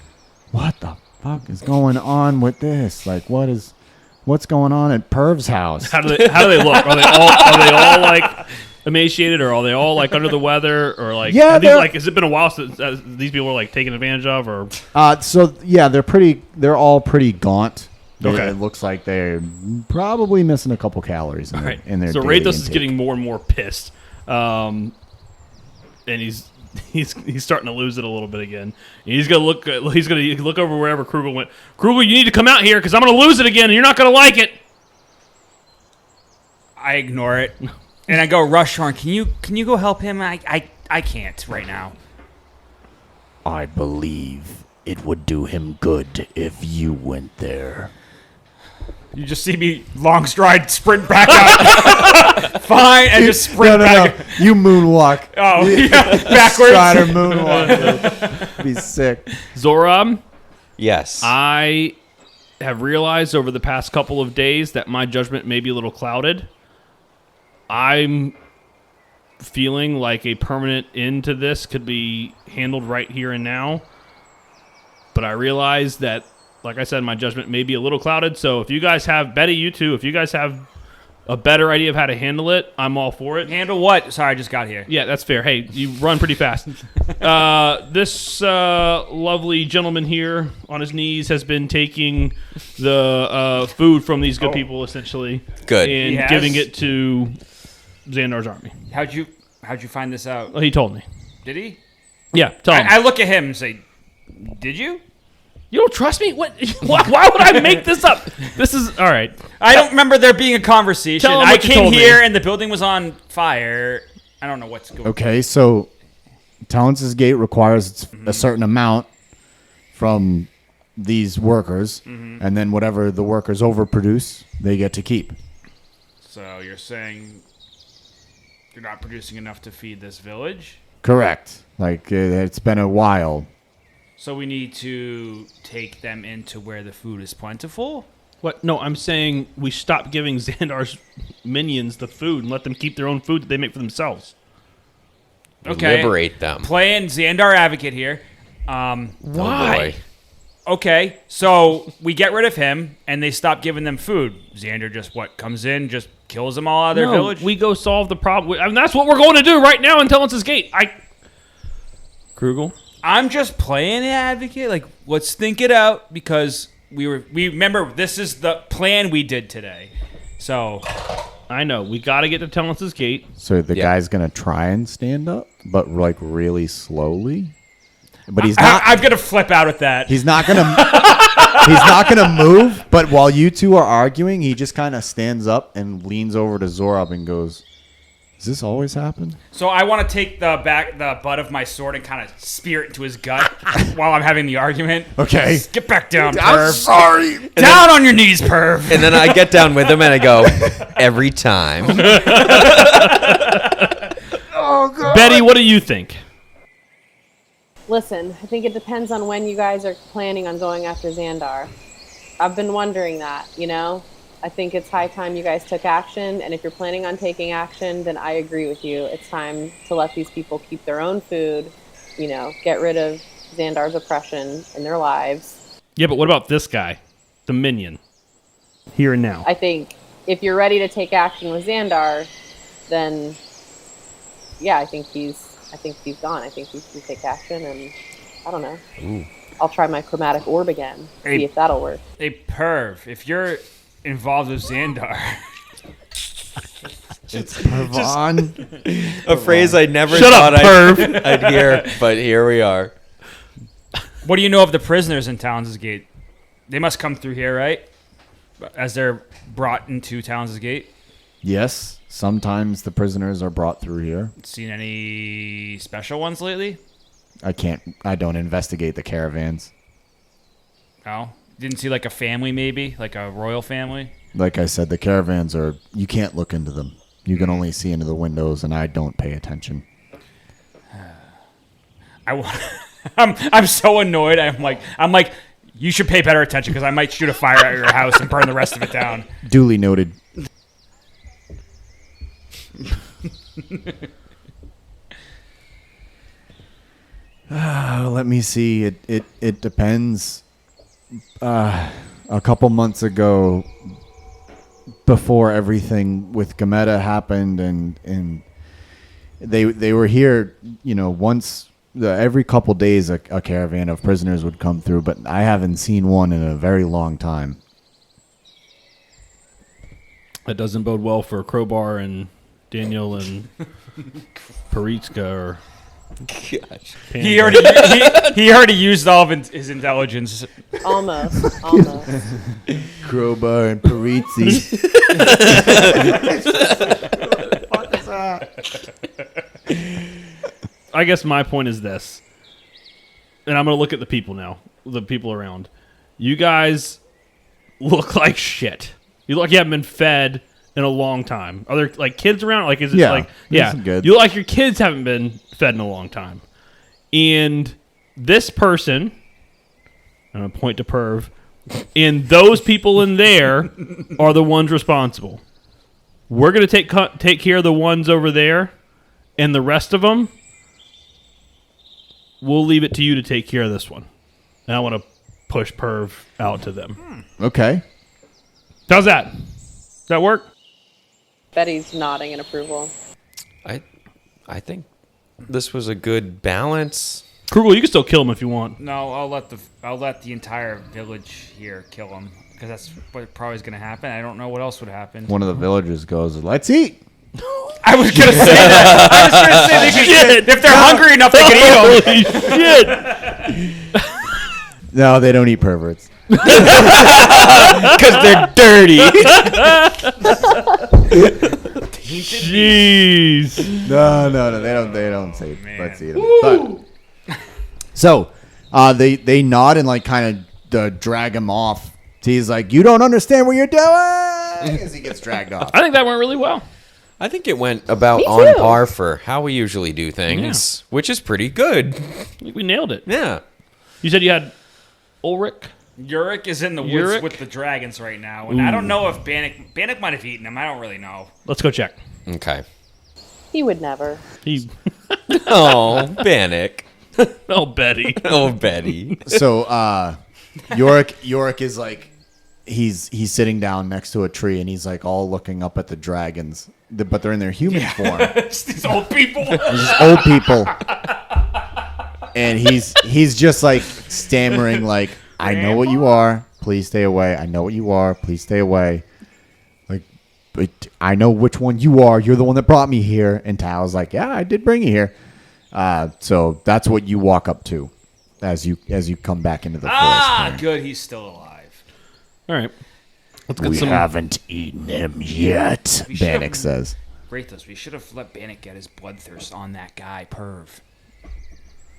what the fuck is going on with this? Like what's going on at Perv's house? How do they look? Are they all like emaciated, or are they all like under the weather, or like Yeah, have these, they're- like has it been a while since these people are like taken advantage of, or So yeah, they're all pretty gaunt. Okay. It looks like they're probably missing a couple calories in right? their So daily Rathos is intake. getting more and more pissed, and he's starting to lose it a little bit again. And he's gonna look over wherever Krugel went. Krugel, you need to come out here because I'm gonna lose it again, and you're not gonna like it. I ignore it, and I go, Rushhorn, can you go help him? I can't right now. I believe it would do him good if you went there. You just see me long stride, sprint back out. Fine, and just sprint back. No. You moonwalk. Oh, yeah, backwards. Strider moonwalk. Be sick. Zoram, Yes. I have realized over the past couple of days that my judgment may be a little clouded. I'm feeling like a permanent end to this could be handled right here and now. But I realize that, like I said, my judgment may be a little clouded. So if you guys have, Betty, you too, if you guys have a better idea of how to handle it, I'm all for it. Handle what? Sorry, I just got here. Yeah, that's fair. Hey, you run pretty fast. This lovely gentleman here on his knees has been taking the food from these good people, essentially. Good. And He has? giving it to Xandar's army. How'd you find this out? Well, he told me. Did he? Yeah, tell him. I look at him and say, did you? You don't trust me? What? Why would I make this up? This is all right. I don't remember there being a conversation. Tell him I what you came told me. here and the building was on fire. I don't know what's going on. Okay, so Tellince's gate requires a certain amount from these workers, and then whatever the workers overproduce, they get to keep. So you're saying you're not producing enough to feed this village? Correct. Like, it's been a while. So we need to take them into where the food is plentiful? What? No, I'm saying we stop giving Xandar's minions the food and let them keep their own food that they make for themselves. Okay. Liberate them. Playing Xandar advocate here. Why? Oh, okay, so we get rid of him, and they stop giving them food. Xandar just, comes in, just kills them all out of their village? We go solve the problem. I mean, that's what we're going to do right now in Tellince's gate. Krugel? I'm just playing the advocate. Like, let's think it out, because we remember this is the plan we did today. So I know. We got to get to Tellince's gate. So the guy's going to try and stand up, but like really slowly? But he's not. I'm gonna flip out at that. He's not gonna. He's not gonna move. But while you two are arguing, he just kind of stands up and leans over to Zorab and goes, "Does this always happen?" So I want to take the butt of my sword and kind of spear it into his gut while I'm having the argument. Okay. Just get back down, perv. I'm sorry. Down on your knees, perv. And then I get down with him and I go, every time. Oh God. Betty, what do you think? Listen, I think it depends on when you guys are planning on going after Xandar. I've been wondering that, I think it's high time you guys took action, and if you're planning on taking action, then I agree with you. It's time to let these people keep their own food, get rid of Xandar's oppression in their lives. Yeah, but what about this guy? The minion. Here and now. I think if you're ready to take action with Xandar, then, yeah, I think he's gone. I think he can take action, and I don't know. Ooh. I'll try my chromatic orb again, see if that'll work. Hey, perv, if you're involved with Xandar, It's Pervon. A phrase I never Shut thought up, perv. I'd hear, but here we are. what do you know of the prisoners in Tellince's Gate? They must come through here, right? As they're brought into Tellince's Gate. Yes, sometimes the prisoners are brought through here. Seen any special ones lately? I don't investigate the caravans. No? Didn't see like a family maybe? Like a royal family? Like I said, the caravans you can't look into them. You can only see into the windows, and I don't pay attention. I'm so annoyed. I'm like, you should pay better attention because I might shoot a fire at your house and burn the rest of it down. Duly noted. Let me see. It depends. A couple months ago, before everything with Gameta happened, and they were here. Once every couple days, a caravan of prisoners would come through, but I haven't seen one in a very long time. That doesn't bode well for Crowbar and Daniel and Paritska or... Gosh. He already used all of his intelligence. Almost. Crowbar and Paritzi. I guess my point is this, and I'm going to look at the people now, the people around. You guys look like shit. You look like you haven't been fed in a long time. Are there like kids around? Like, is it good. You look like your kids haven't been fed in a long time. And this person, I'm going to point to Perv, and those people in there are the ones responsible. We're going to take care of the ones over there, and the rest of them, we'll leave it to you to take care of this one. And I want to push Perv out to them. Okay. How's that? Does that work? Betty's nodding in approval. I think this was a good balance. Krugel, you can still kill him if you want. No, I'll let the entire village here kill him because that's what probably is going to happen. I don't know what else would happen. One of the villagers goes, "Let's eat." I was going to say that. I was going to say if they're hungry enough, they can eat them. Shit! No, they don't eat perverts. Because they're dirty. Jeez. No, they don't say let's eat them. But, so, they nod and like kind of drag him off. So he's like, "You don't understand what you're doing," as he gets dragged off. I think that went really well. I think it went about Me on too. par for how we usually do things, which is pretty good. I think we nailed it. Yeah. You said you had Ulrich. Yorric is in the woods Yorric? with the dragons right now, and I don't know if Bannock might have eaten him. I don't really know. Let's go check. Okay. He would never. He. Oh, Bannock. Oh, Betty. Oh, Betty. So Yorric is like he's sitting down next to a tree and he's like all looking up at the dragons, but they're in their human form. It's these old people. They're just old people, and he's just like stammering like, "I know what you are. Please stay away. I know what you are. Please stay away." Like, but I know which one you are. You're the one that brought me here. And Tao's like, "Yeah, I did bring you here." So that's what you walk up to as you come back into the forest. Ah, good. He's still alive. All right. Let's get We some. haven't eaten him yet. We should Bannock have- says. Rathos, we should have let Bannock get his bloodthirst on that guy, Perv.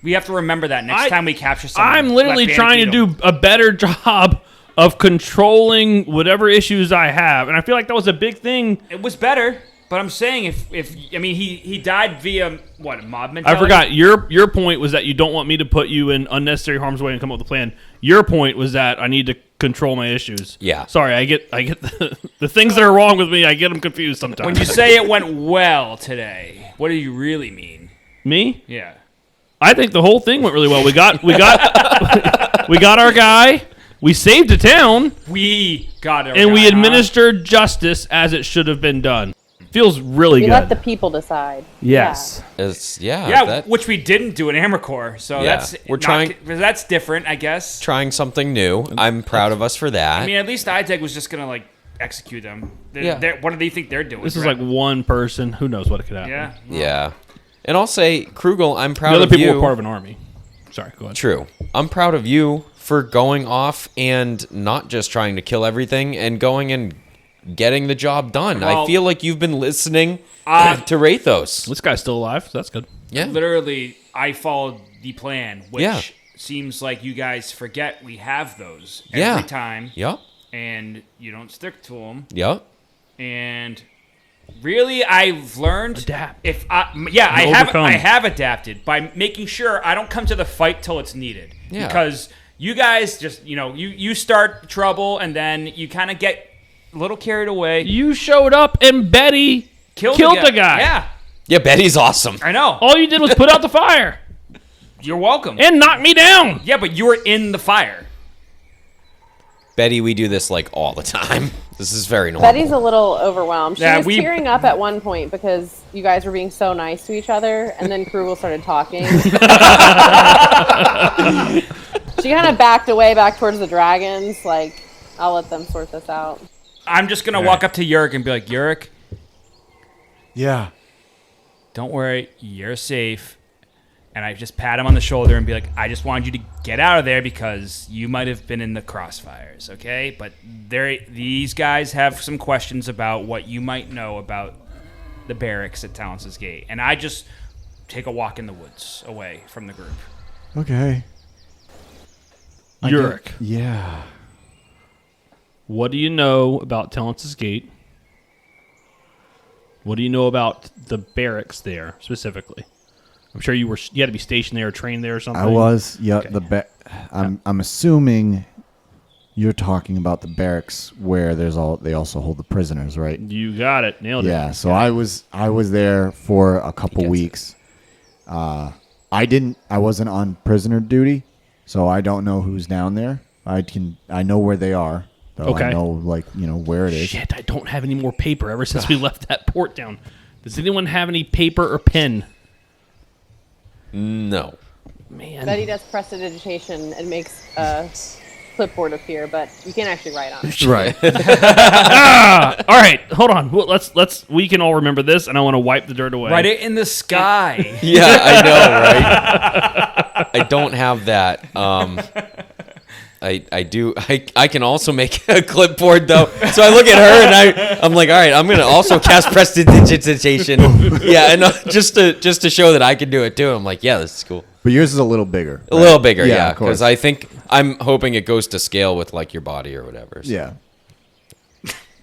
We have to remember that next time we capture someone. I'm literally let Bannock trying eat to him. do a better job of controlling whatever issues I have, and I feel like that was a big thing. It was better, but I'm saying if I mean he died via what, mob I mentality? forgot your point was that you don't want me to put you in unnecessary harm's way and come up with a plan. Your point was that I need to control my issues. Yeah. Sorry, I get the things that are wrong with me. I get them confused sometimes. When you say it went well today, what do you really mean? me, Yeah. I think the whole thing went really well. We got we got our guy. We saved a town, We got it. and we administered justice as it should have been done. Feels really We good. let the people decide. yes. It's, yeah. Yeah, which we didn't do in Amarcore, so Yeah. that's We're not- trying- That's different, I guess. trying something new. I'm proud of us for that. I mean, at least IDEG was just gonna like execute them. Yeah. What do they think they're doing? This is like one person. Who knows what could happen? yeah. yeah. And I'll say, Krugel, I'm proud The other of people you. were part of an army. Sorry, go ahead. True. I'm proud of you for going off and not just trying to kill everything and going and getting the job done. I Well, feel like you've been listening to Rathos. This guy's still alive, so that's good. Yeah. Literally, I followed the plan, which Yeah. seems like you guys forget we have those Yeah. every time, Yep. and you don't stick to them. Yep. And really, I've learned Adapt. if I overcome. have adapted by making sure I don't come to the fight till it's needed. Yeah. Because you guys just you start trouble and then you kind of get a little carried away. You showed up and Betty killed the guy. Yeah, Yeah, Betty's awesome. I know. All you did was put out the fire You're welcome. and knock me down. Yeah, but you were in the fire. Betty, we do this like all the time. This is very normal. Betty's a little overwhelmed. She Yeah, was we- tearing up at one point because you guys were being so nice to each other, and then Krugel started talking. She kind of backed away back towards the dragons. Like, I'll let them sort this out. I'm just gonna walk up to Yorric and be like, Yorric, Yeah. don't worry, you're safe. And I just pat him on the shoulder and be like, I just wanted you to get out of there because you might have been in the crossfires, okay? But these guys have some questions about what you might know about the barracks at Tellince's Gate. And I just take a walk in the woods away from the group. Okay. Yorric, Yeah. what do you know about Tellince's Gate? What do you know about the barracks there specifically? I'm sure you had to be stationed there or trained there or something. I was. Yeah. Okay. I'm assuming you're talking about the barracks where they also hold the prisoners, right? You got it. Nailed it. Yeah. So I was there for a couple weeks. I wasn't on prisoner duty, so I don't know who's down there. I know where they are. Though Okay. I know where it is. Shit, I don't have any more paper ever since we left that port down. Does anyone have any paper or pen? No. Man. Betty does prestidigitation and makes a clipboard appear, but you can't actually write on it. Right. All right, hold on. Well, we can all remember this, and I want to wipe the dirt away. Write it in the sky. Yeah, I know, right? I don't have that. I do. I can also make a clipboard though. So I look at her and I'm like, all right, I'm gonna also cast prestidigitation. Yeah, and just to show that I can do it too. I'm like, yeah, this is cool. But yours is a little bigger. A little bigger, Yeah, yeah, of course. because I'm hoping it goes to scale with like your body or whatever. So. Yeah.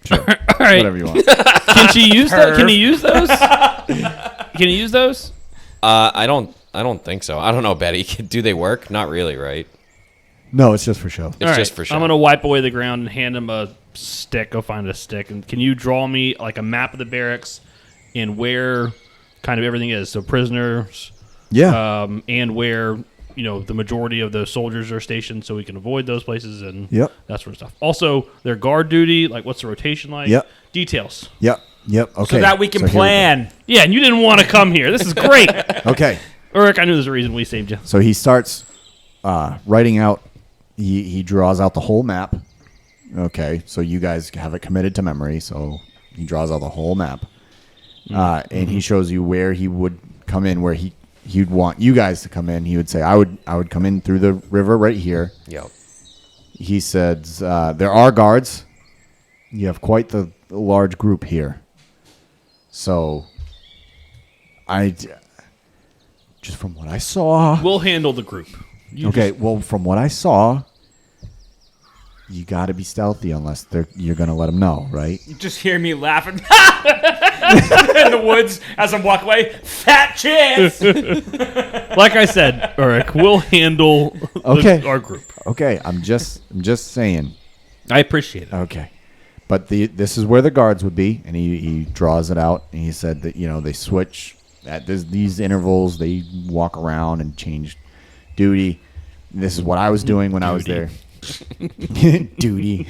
Sure. All right. Whatever you want. Can she use those? Can he use those? Can he use those? I don't think so. I don't know, Betty. Do they work? Not really, right? No, it's just for show. It's All right, just for show. I'm gonna wipe away the ground and hand him a stick. Go find a stick. And can you draw me like a map of the barracks and where kind of everything is? So prisoners, Yeah. and where the majority of the soldiers are stationed, so we can avoid those places and Yep. that sort of stuff. Also, their guard duty, like what's the rotation like? Yep. Details. Yep. Okay. So that we can here go. plan. Yeah, and you didn't want to come here. This is great. Okay. Eric, I knew there's a reason we saved you. So he starts writing out. He draws out the whole map. Okay, so you guys have it committed to memory. So he draws out the whole map, and he shows you where he would come in, where he'd want you guys to come in. He would say, "I would come in through the river right here." Yep. He says, "There are guards. You have quite the large group here. So, just from what I saw." We'll handle the group. You Okay, well, from what I saw, you got to be stealthy unless you're going to let them know, right? You just hear me laughing in the woods as I'm walking away. Fat chance. Like I said, Eric, we'll handle our group. Okay, I'm just saying. I appreciate it. Okay. But this is where the guards would be, and he draws it out, and he said that, they switch at these intervals. They walk around and change duty. This is what I was doing when I was there. Duty.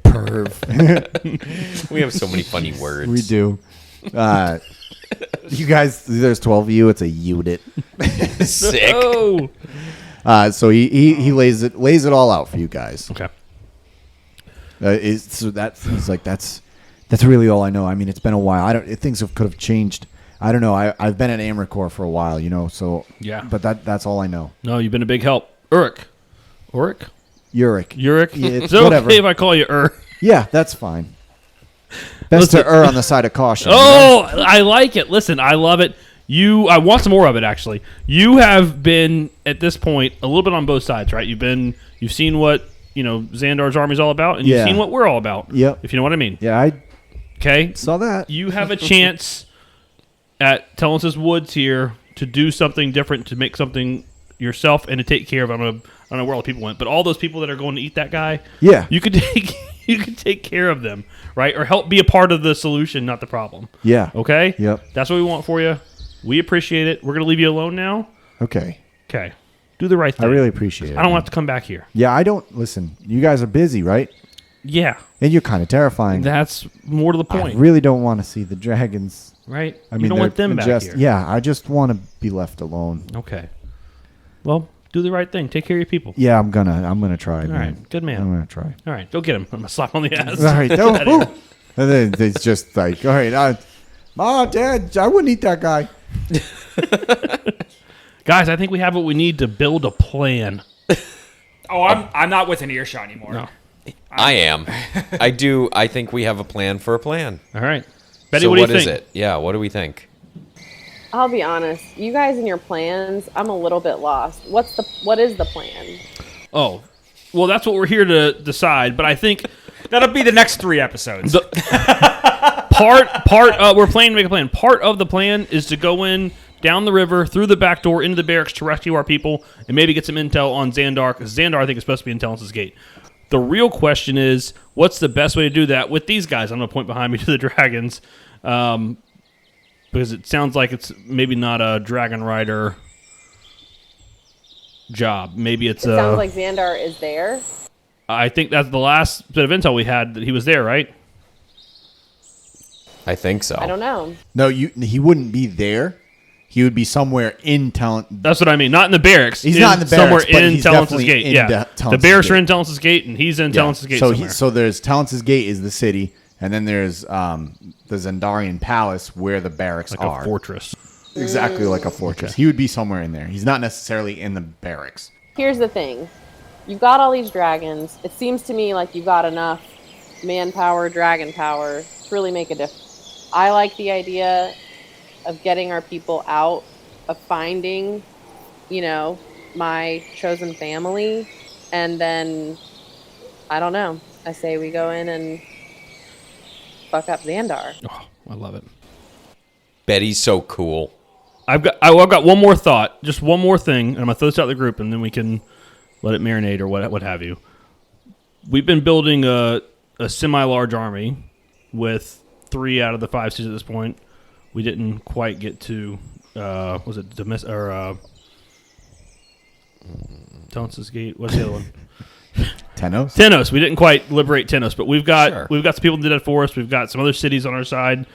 Perv. We have so many funny words. We do. You guys, there's 12 of you. It's a unit. Sick. Oh. So he lays it all out for you guys. Okay. He's like, that's really all I know. I mean, it's been a while. Things could have changed. I don't know. I've been at Amricore for a while, so Yeah. But that's all I know. No, you've been a big help. Yorric. Yorric. Yeah, it's it's whatever. okay if I call you Yeah, that's fine. Best to err on the side of caution. Oh, I like it. Listen, I love it. I want some more of it, actually. You have been, at this point, a little bit on both sides, right? You've seen what, Xandar's army's all about, and you've seen what we're all about. Yep. If you know what I mean. Yeah, I Okay? saw that. You have a chance at Tellince's Woods here to do something different, to make something yourself, and to take care of. I don't know where all the people went, but all those people that are going to eat that guy. Yeah. You could take care of them, right? Or help be a part of the solution, not the problem. Yeah. Okay. Yep. That's what we want for you. We appreciate it. We're gonna leave you alone now. Okay. Okay. Do the right thing. I really appreciate it. I don't want to come back here. Yeah, I don't. Listen, you guys are busy, right? Yeah. And you're kind of terrifying. That's more to the I point, really don't want to see the dragons. right? I mean, you don't want them back here. Yeah, I just want to be left alone. Okay. Well, do the right thing. Take care of your people. Yeah, I'm gonna try. All right. Good man. I'm gonna try. All right. Go get him. I'm gonna slap on the ass. All right. And then it's just like, all right, Mom, Dad, I wouldn't eat that guy. Guys, I think we have what we need to build a plan. Oh, I'm not within earshot anymore. No. I am. I think we have a plan for a plan. All right. Betty, So what do you what is think? it? Yeah, what do we think? I'll be honest. You guys and your plans, I'm a little bit lost. What is the plan? Oh, well, that's what we're here to decide. But I think That'll be the next 3 episodes. we're planning to make a plan. Part of the plan is to go in down the river, through the back door, into the barracks to rescue our people, and maybe get some intel on Xandar, because Xandar, I think, is supposed to be in Tellince's gate. The real question is, what's the best way to do that with these guys? I'm going to point behind me to the dragons, because it sounds like it's maybe not a dragon rider job. Maybe it's It sounds like Xandar is there. I think that's the last bit of intel we had, that he was there, right? I think so. I don't know. No, he wouldn't be there. He would be somewhere in Tellince. That's what I mean. Not in the barracks. He's not in the barracks, Somewhere but in he's Tellince's definitely gate. in Yeah. the The Tellince's barracks are gate. in Tellince's gate, and he's in Tellince's gate So somewhere. so there's Tellince's gate is the city, and then there's the Xandarian Palace where the barracks like are. a fortress. Exactly like a fortress. He would be somewhere in there. He's not necessarily in the barracks. Here's the thing. You've got all these dragons. It seems to me like you've got enough manpower, dragon power to really make a difference. I like the idea of getting our people out, of finding, my chosen family, and then, I don't know. I say we go in and fuck up Xandar. Oh, I love it. Betty's so cool. I've got one more thought, just one more thing, and I'm gonna throw this out the group, and then we can let it marinate or what have you. We've been building a semi-large army with 3 out of the 5 cities at this point. We didn't quite get to was it Tellince's Gate? What's the other one? Tenos? Tenos. We didn't quite liberate Tenos, but we've got Sure. some people in the Dead Forest. We've got some other cities on our side.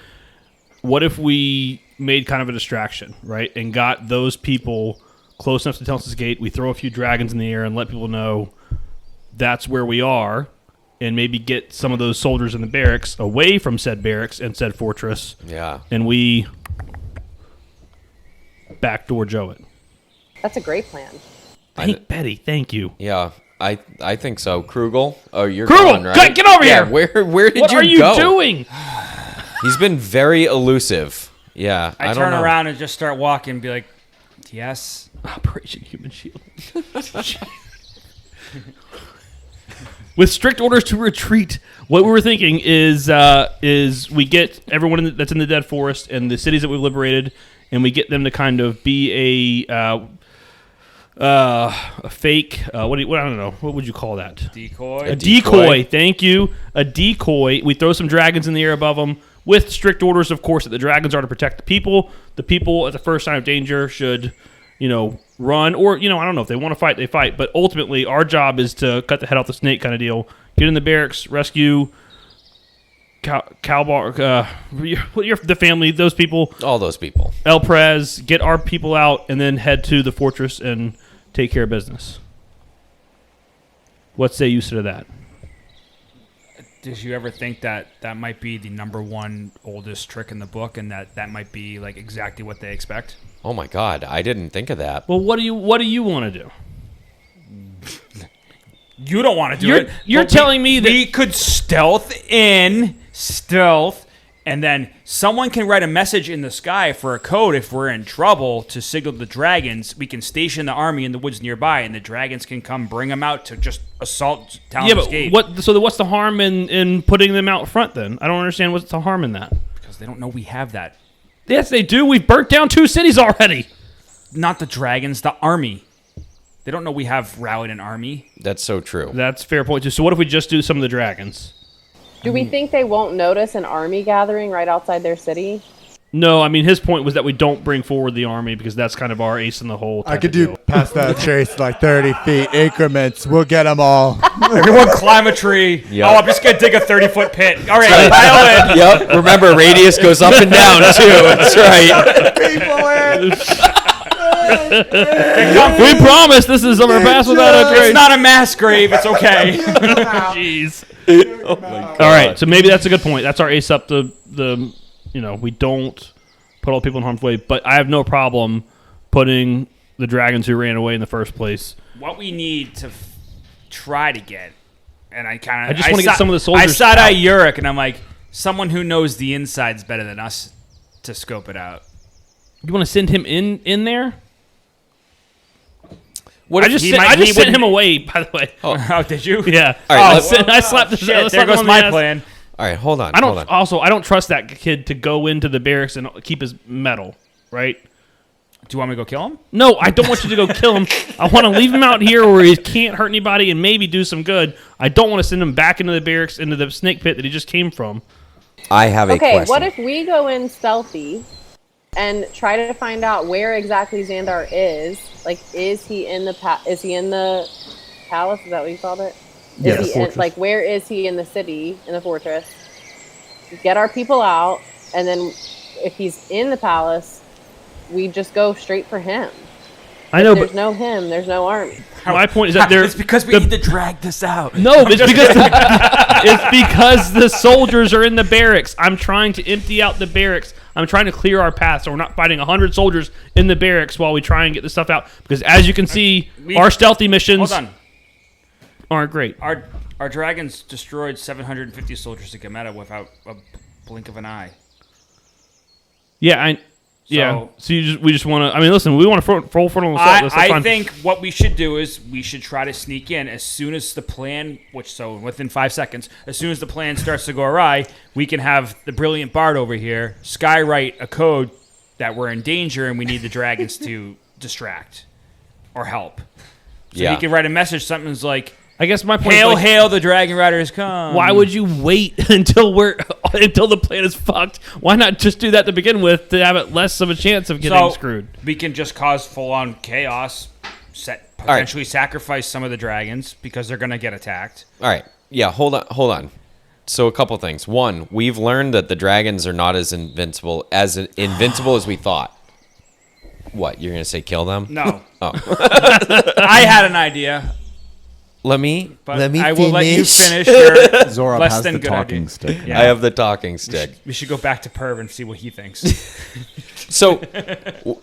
What if we made kind of a distraction, right, and got those people close enough to Tellince's Gate? We throw a few dragons in the air and let people know that's where we are, and maybe get some of those soldiers in the barracks away from said barracks and said fortress. Yeah. And we backdoor Joe it. That's a great plan. Betty, thank you. Yeah. I think so. Krugel? Oh, you're Krugel, gone, right? get over Yeah, here! where did What you are you go? doing? He's been very elusive. Yeah. I don't turn know. around and just start walking and be like, yes. Operation Human Shield. With strict orders to retreat, what we were thinking is we get everyone that's in the Dead Forest and the cities that we've liberated, and we get them to kind of be a fake. I don't know. What would you call that? Decoy. A decoy. Thank you. A decoy. We throw some dragons in the air above them with strict orders, of course, that the dragons are to protect the people. The people at the first sign of danger should, run, or, I don't know, if they want to fight, they fight. But ultimately, our job is to cut the head off the snake kind of deal. Get in the barracks, rescue the family, those people. All those people. El Prez, get our people out, and then head to the fortress and take care of business. What say you to that? Did you ever think that might be the number one oldest trick in the book, and that might be like exactly what they expect? Oh my God, I didn't think of that. Well, what do you want to do? You don't want to do it. You're but telling me that we could stealth, and then someone can write a message in the sky for a code if we're in trouble to signal the dragons. We can station the army in the woods nearby, and the dragons can come bring them out to just assault Tellince's Gate. What's the harm in putting them out front then? I don't understand what's the harm in that. Because they don't know we have that. Yes, they do. We've burnt down 2 cities already. Not the dragons, the army. They don't know we have rallied an army. That's so true. That's a fair point too. So what if we just do some of the dragons? Do we think they won't notice an army gathering right outside their city? No, I mean his point was that we don't bring forward the army because that's kind of our ace in the hole. I could do past that chase like 30 feet increments. We'll get them all. Everyone climb a tree. Yep. Oh, I'm just going to dig a 30-foot pit. All right, pile in. Yep. Remember, radius goes up and down too. That's right. People in. We promise this is our pass without a It's trace. not a mass grave. It's okay. Jeez. All right, so maybe that's a good point. That's our ace up the we don't put all people in harm's way, but I have no problem putting the dragons who ran away in the first place. What we need to try to get, and I just wanna get some of the soldiers I side out. eye Yorric, and I'm like, someone who knows the insides better than us to scope it out. You want to send him in there? What I if just he sent, might- I just he sent wouldn't- him away. By the way. Oh, did you? Yeah. All right, I slapped the Shit, I there slapped him goes on the my ass. plan. All right, hold on. I hold on. I don't trust that kid to go into the barracks and keep his medal, right? Do you want me to go kill him? No, I don't want you to go kill him. I want to leave him out here where he can't hurt anybody and maybe do some good. I don't want to send him back into the barracks, into the snake pit that he just came from. I have a Okay, question. what if we go in stealthy and try to find out where exactly Xandar is? Like, is he in the palace? Is that what you called it? Yeah, Is he in, like, where is he in the city, in the fortress? Get our people out, and then if he's in the palace, we just go straight for him. I know, If there's but no him, there's no army. my point is that It's because we need to drag this out. No, it's because the soldiers are in the barracks. I'm trying to empty out the barracks. I'm trying to clear our path so we're not fighting 100 soldiers in the barracks while we try and get this stuff out. Because as you can see, our stealthy missions Hold on. aren't great. Our dragons destroyed 750 soldiers to Gameta without a blink of an eye. Yeah, Yeah. So we just want to. I mean, listen, we want to roll front on the assault. That's I fine. think what we should do is we should try to sneak in as soon as the plan, within 5 seconds, as soon as the plan starts to go awry, we can have the brilliant Bard over here skywrite a code that we're in danger and we need the dragons to distract or help. So he can write a message, something's like, I guess my point hail, is like, hail, the dragon riders come. why would you wait until the plan is fucked? Why not just do that to begin with to have it less of a chance of getting screwed? We can just cause full-on chaos, potentially sacrifice some of the dragons because they're going to get attacked. All right. Yeah, hold on. So a couple things. One, we've learned that the dragons are not as invincible as we thought. What, you're going to say kill them? No. Oh. I had an idea. Let me I will let you finish your Zorab less has than the good talking idea. stick. Yeah. I have the talking stick. We should go back to Perv and see what he thinks. So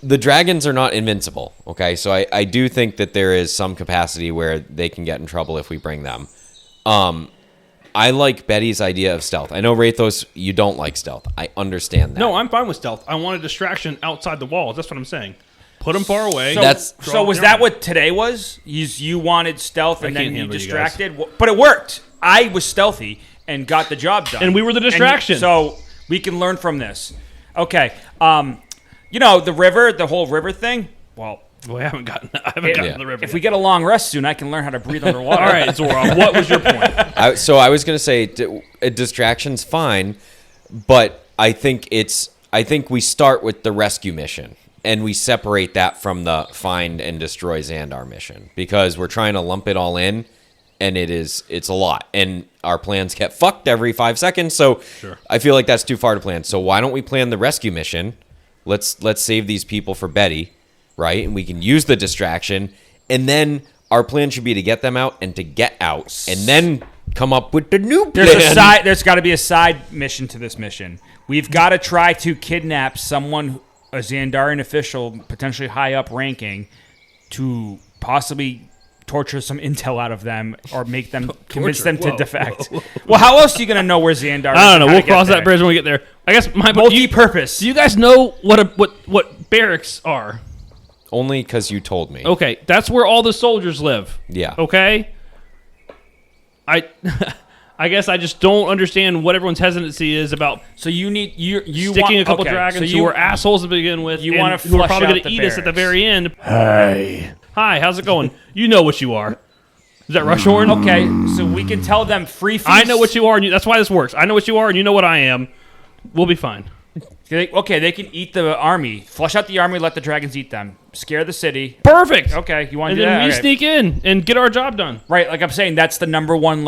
the dragons are not invincible, okay? So I do think that there is some capacity where they can get in trouble if we bring them. I like Betty's idea of stealth. I know, Rathos, you don't like stealth. I understand that. No, I'm fine with stealth. I want a distraction outside the walls. That's what I'm saying. Put them far away. So was that what today was? You wanted stealth and then you handle you distracted? But it worked. I was stealthy and got the job done. And we were the distraction. So we can learn from this. Okay. The river, the whole river thing, well, I haven't gotten to the river if yet. we get a long rest soon, I can learn how to breathe underwater. All right, Zora, what was your point? So I was going to say a distraction's fine, but I think we start with the rescue mission and we separate that from the find and destroy Xandar mission because we're trying to lump it all in, and it's a lot, and our plans get fucked every 5 seconds. So I feel like that's too far to plan. So why don't we plan the rescue mission? Let's save these people for Betty, right? And we can use the distraction, and then our plan should be to get them out and to get out, and then come up with the new plan. There's got to be a side mission to this mission. We've got to try to kidnap someone, a Xandarian official, potentially high up ranking, to possibly torture some intel out of them or make them convince them to defect. Well, how else are you going to know where Xandar is? I don't know. We'll cross that bridge when we get there. I guess my multi-purpose. Do you guys know what barracks are? Only because you told me. Okay, that's where all the soldiers live. Yeah. Okay. I guess I just don't understand what everyone's hesitancy is about. So you need you sticking want, a couple okay, dragons so who are assholes to begin with. You want to who are flush probably out going to the eat us at the barracks. very end. Hey. Hi, how's it going? You know what you are. Is that Rushhorn? Okay, so we can tell them free feast. I know what you are, and that's why this works. I know what you are, and you know what I am. We'll be fine. Okay, they can eat the army. Flush out the army, let the dragons eat them. Scare the city. Perfect. Okay, you want to And do then that? we Okay. sneak in and get our job done. Right, like I'm saying, that's the number one,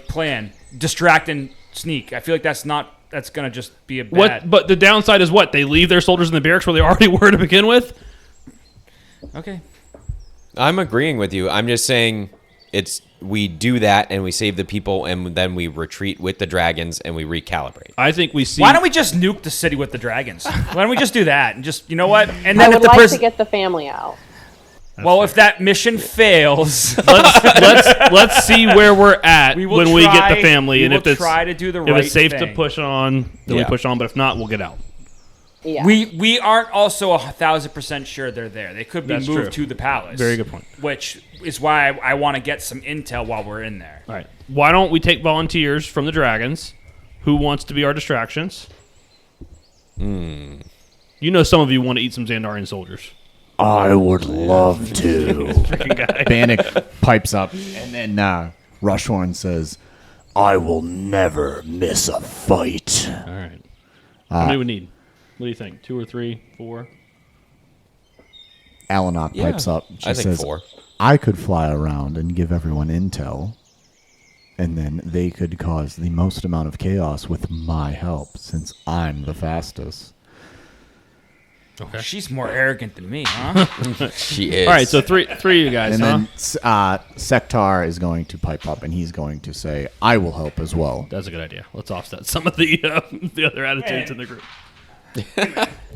plan. Distract and sneak. I feel like that's going to just be a bad. But the downside is what? They leave their soldiers in the barracks where they already were to begin with? Okay. I'm agreeing with you. I'm just saying we do that and we save the people and then we retreat with the dragons and we recalibrate. I think we see... Why don't we just nuke the city with the dragons? Why don't we just do that and just, you know what? And then I if would the like person, to get the family out. if that mission fails, let's see where we're at we will when we get the family, we and will if it's try to do the if right it's safe to thing. push on, then we Yeah. push on. But if not, we'll get out. Yeah. We aren't also 1,000% sure they're there. They could be That's moved true. to the palace. Very good point. Which is why I want to get some intel while we're in there. All right. Why don't we take volunteers from the dragons? Who wants to be our distractions? You know, some of you want to eat some Xandarian soldiers. I would love to. Freaking guy. Bannock pipes up, and then Rushhorn says, I will never miss a fight. All right. How many we need? What do you think? 2 or 3, 4? Alanok pipes up. She I think says, 4. I could fly around and give everyone intel, and then they could cause the most amount of chaos with my help, since I'm the fastest. Okay. She's more arrogant than me, huh? She is. All right, so three of you guys, And huh? then Sektar is going to pipe up, and he's going to say, I will help as well. That's a good idea. Let's offset some of the other attitudes in the group.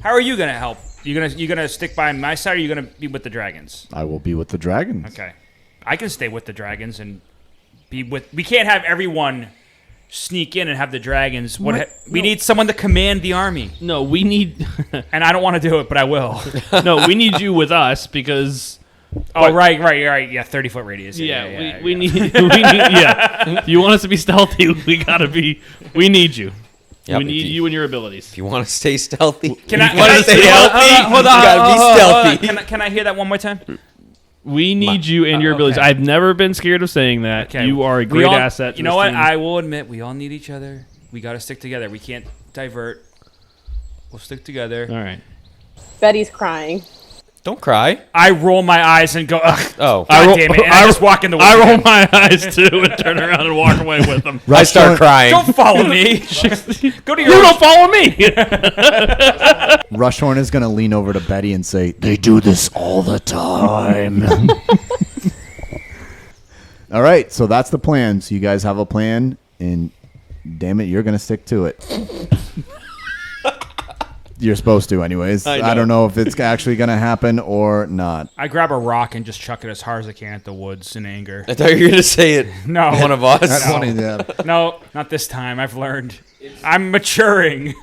How are you gonna help? You gonna stick by my side, or are you gonna be with the dragons? I will be with the dragons. Okay, I can stay with the dragons and be with. We can't have everyone sneak in and have the dragons. We need someone to command the army. No, we need. And I don't want to do it, but I will. No, we need you with us because. Oh, right. Yeah, 30-foot radius. Yeah, we need. Yeah, if you want us to be stealthy, we gotta be. We need you. Yep, we need you and your abilities. If you want to stay stealthy, Can I want to stay healthy, hold on, you gotta be stealthy. Can I hear that one more time? We need you and your abilities. okay. I've never been scared of saying that. Okay. You are a We great all- asset. You know what? I will admit, we all need each other. We got to stick together. We can't divert. We'll stick together. All right. Betty's crying. Don't cry. I roll my eyes and go, ugh. Oh, God damn it. And I just walk in the woods. I roll again. my eyes too and turn around and walk away with them. I start crying. Don't follow me. Go to You your don't follow me. Rushhorn is going to lean over to Betty and say, They do this all the time. all right, so that's the plan. So you guys have a plan, and damn it, you're going to stick to it. You're supposed to anyways. I don't know if it's actually going to happen or not. I grab a rock and just chuck it as hard as I can at the woods in anger. I thought you were going to say it. No. One of us. That's funny, yeah. No, not this time. I've learned. I'm maturing.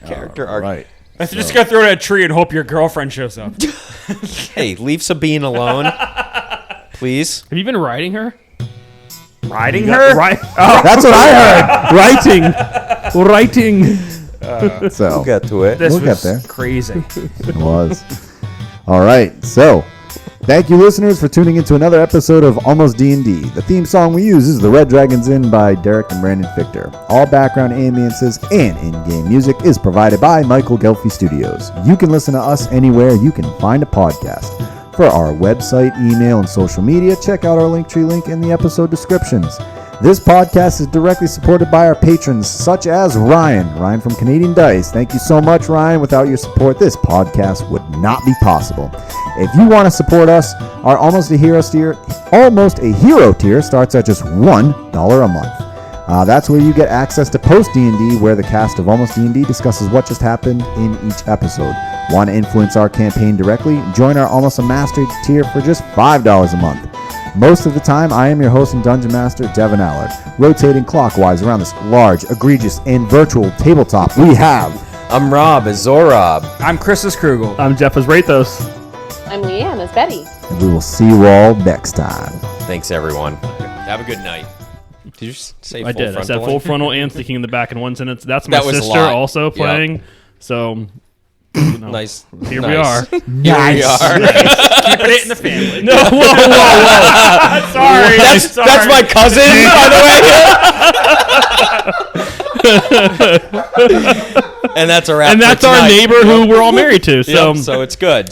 Character arc. Right. I'm just going to throw it at a tree and hope your girlfriend shows up. Hey, leave Sabine alone, please. Have you been riding her? Riding her? Right. That's what I Writing. heard. So Get to it. This We'll was get there. crazy. it was. All right. So thank you, listeners, for tuning into another episode of Almost D&D. The theme song we use is The Red Dragon's Inn by Derek and Brandon Fichter. All background ambiences and in-game music is provided by Michael Gelfi Studios. You can listen to us anywhere you can find a podcast. For our website, email, and social media, check out our Linktree link in the episode descriptions. This podcast is directly supported by our patrons, such as Ryan from Canadian Dice. Thank you so much, Ryan. Without your support, this podcast would not be possible. If you want to support us, our Almost a Hero tier starts at just $1 a month. That's where you get access to Post D&D, where the cast of Almost D&D discusses what just happened in each episode. Want to influence our campaign directly? Join our Almost a Master tier for just $5 a month. Most of the time, I am your host and dungeon master, Devin Allard. Rotating clockwise around this large, egregious, and virtual tabletop, we have... I'm Rob as Zorob. I'm Chris's Krugel. I'm Jeff as Rathos. I'm Leanne as Betty. And we will see you all next time. Thanks, everyone. Have a good night. Did you say full I did. I said frontal? full frontal and sticking in the back in one sentence. That's my That was a sister lot. also Yep. playing. So, you know, Nice. Here we Nice. are. Here we are. Keeping it in the family. No, whoa. Sorry. That's my cousin, by the way. And that's a wrap. And for that's our tonight. neighbor who we're all married to. So, Yep, so it's good.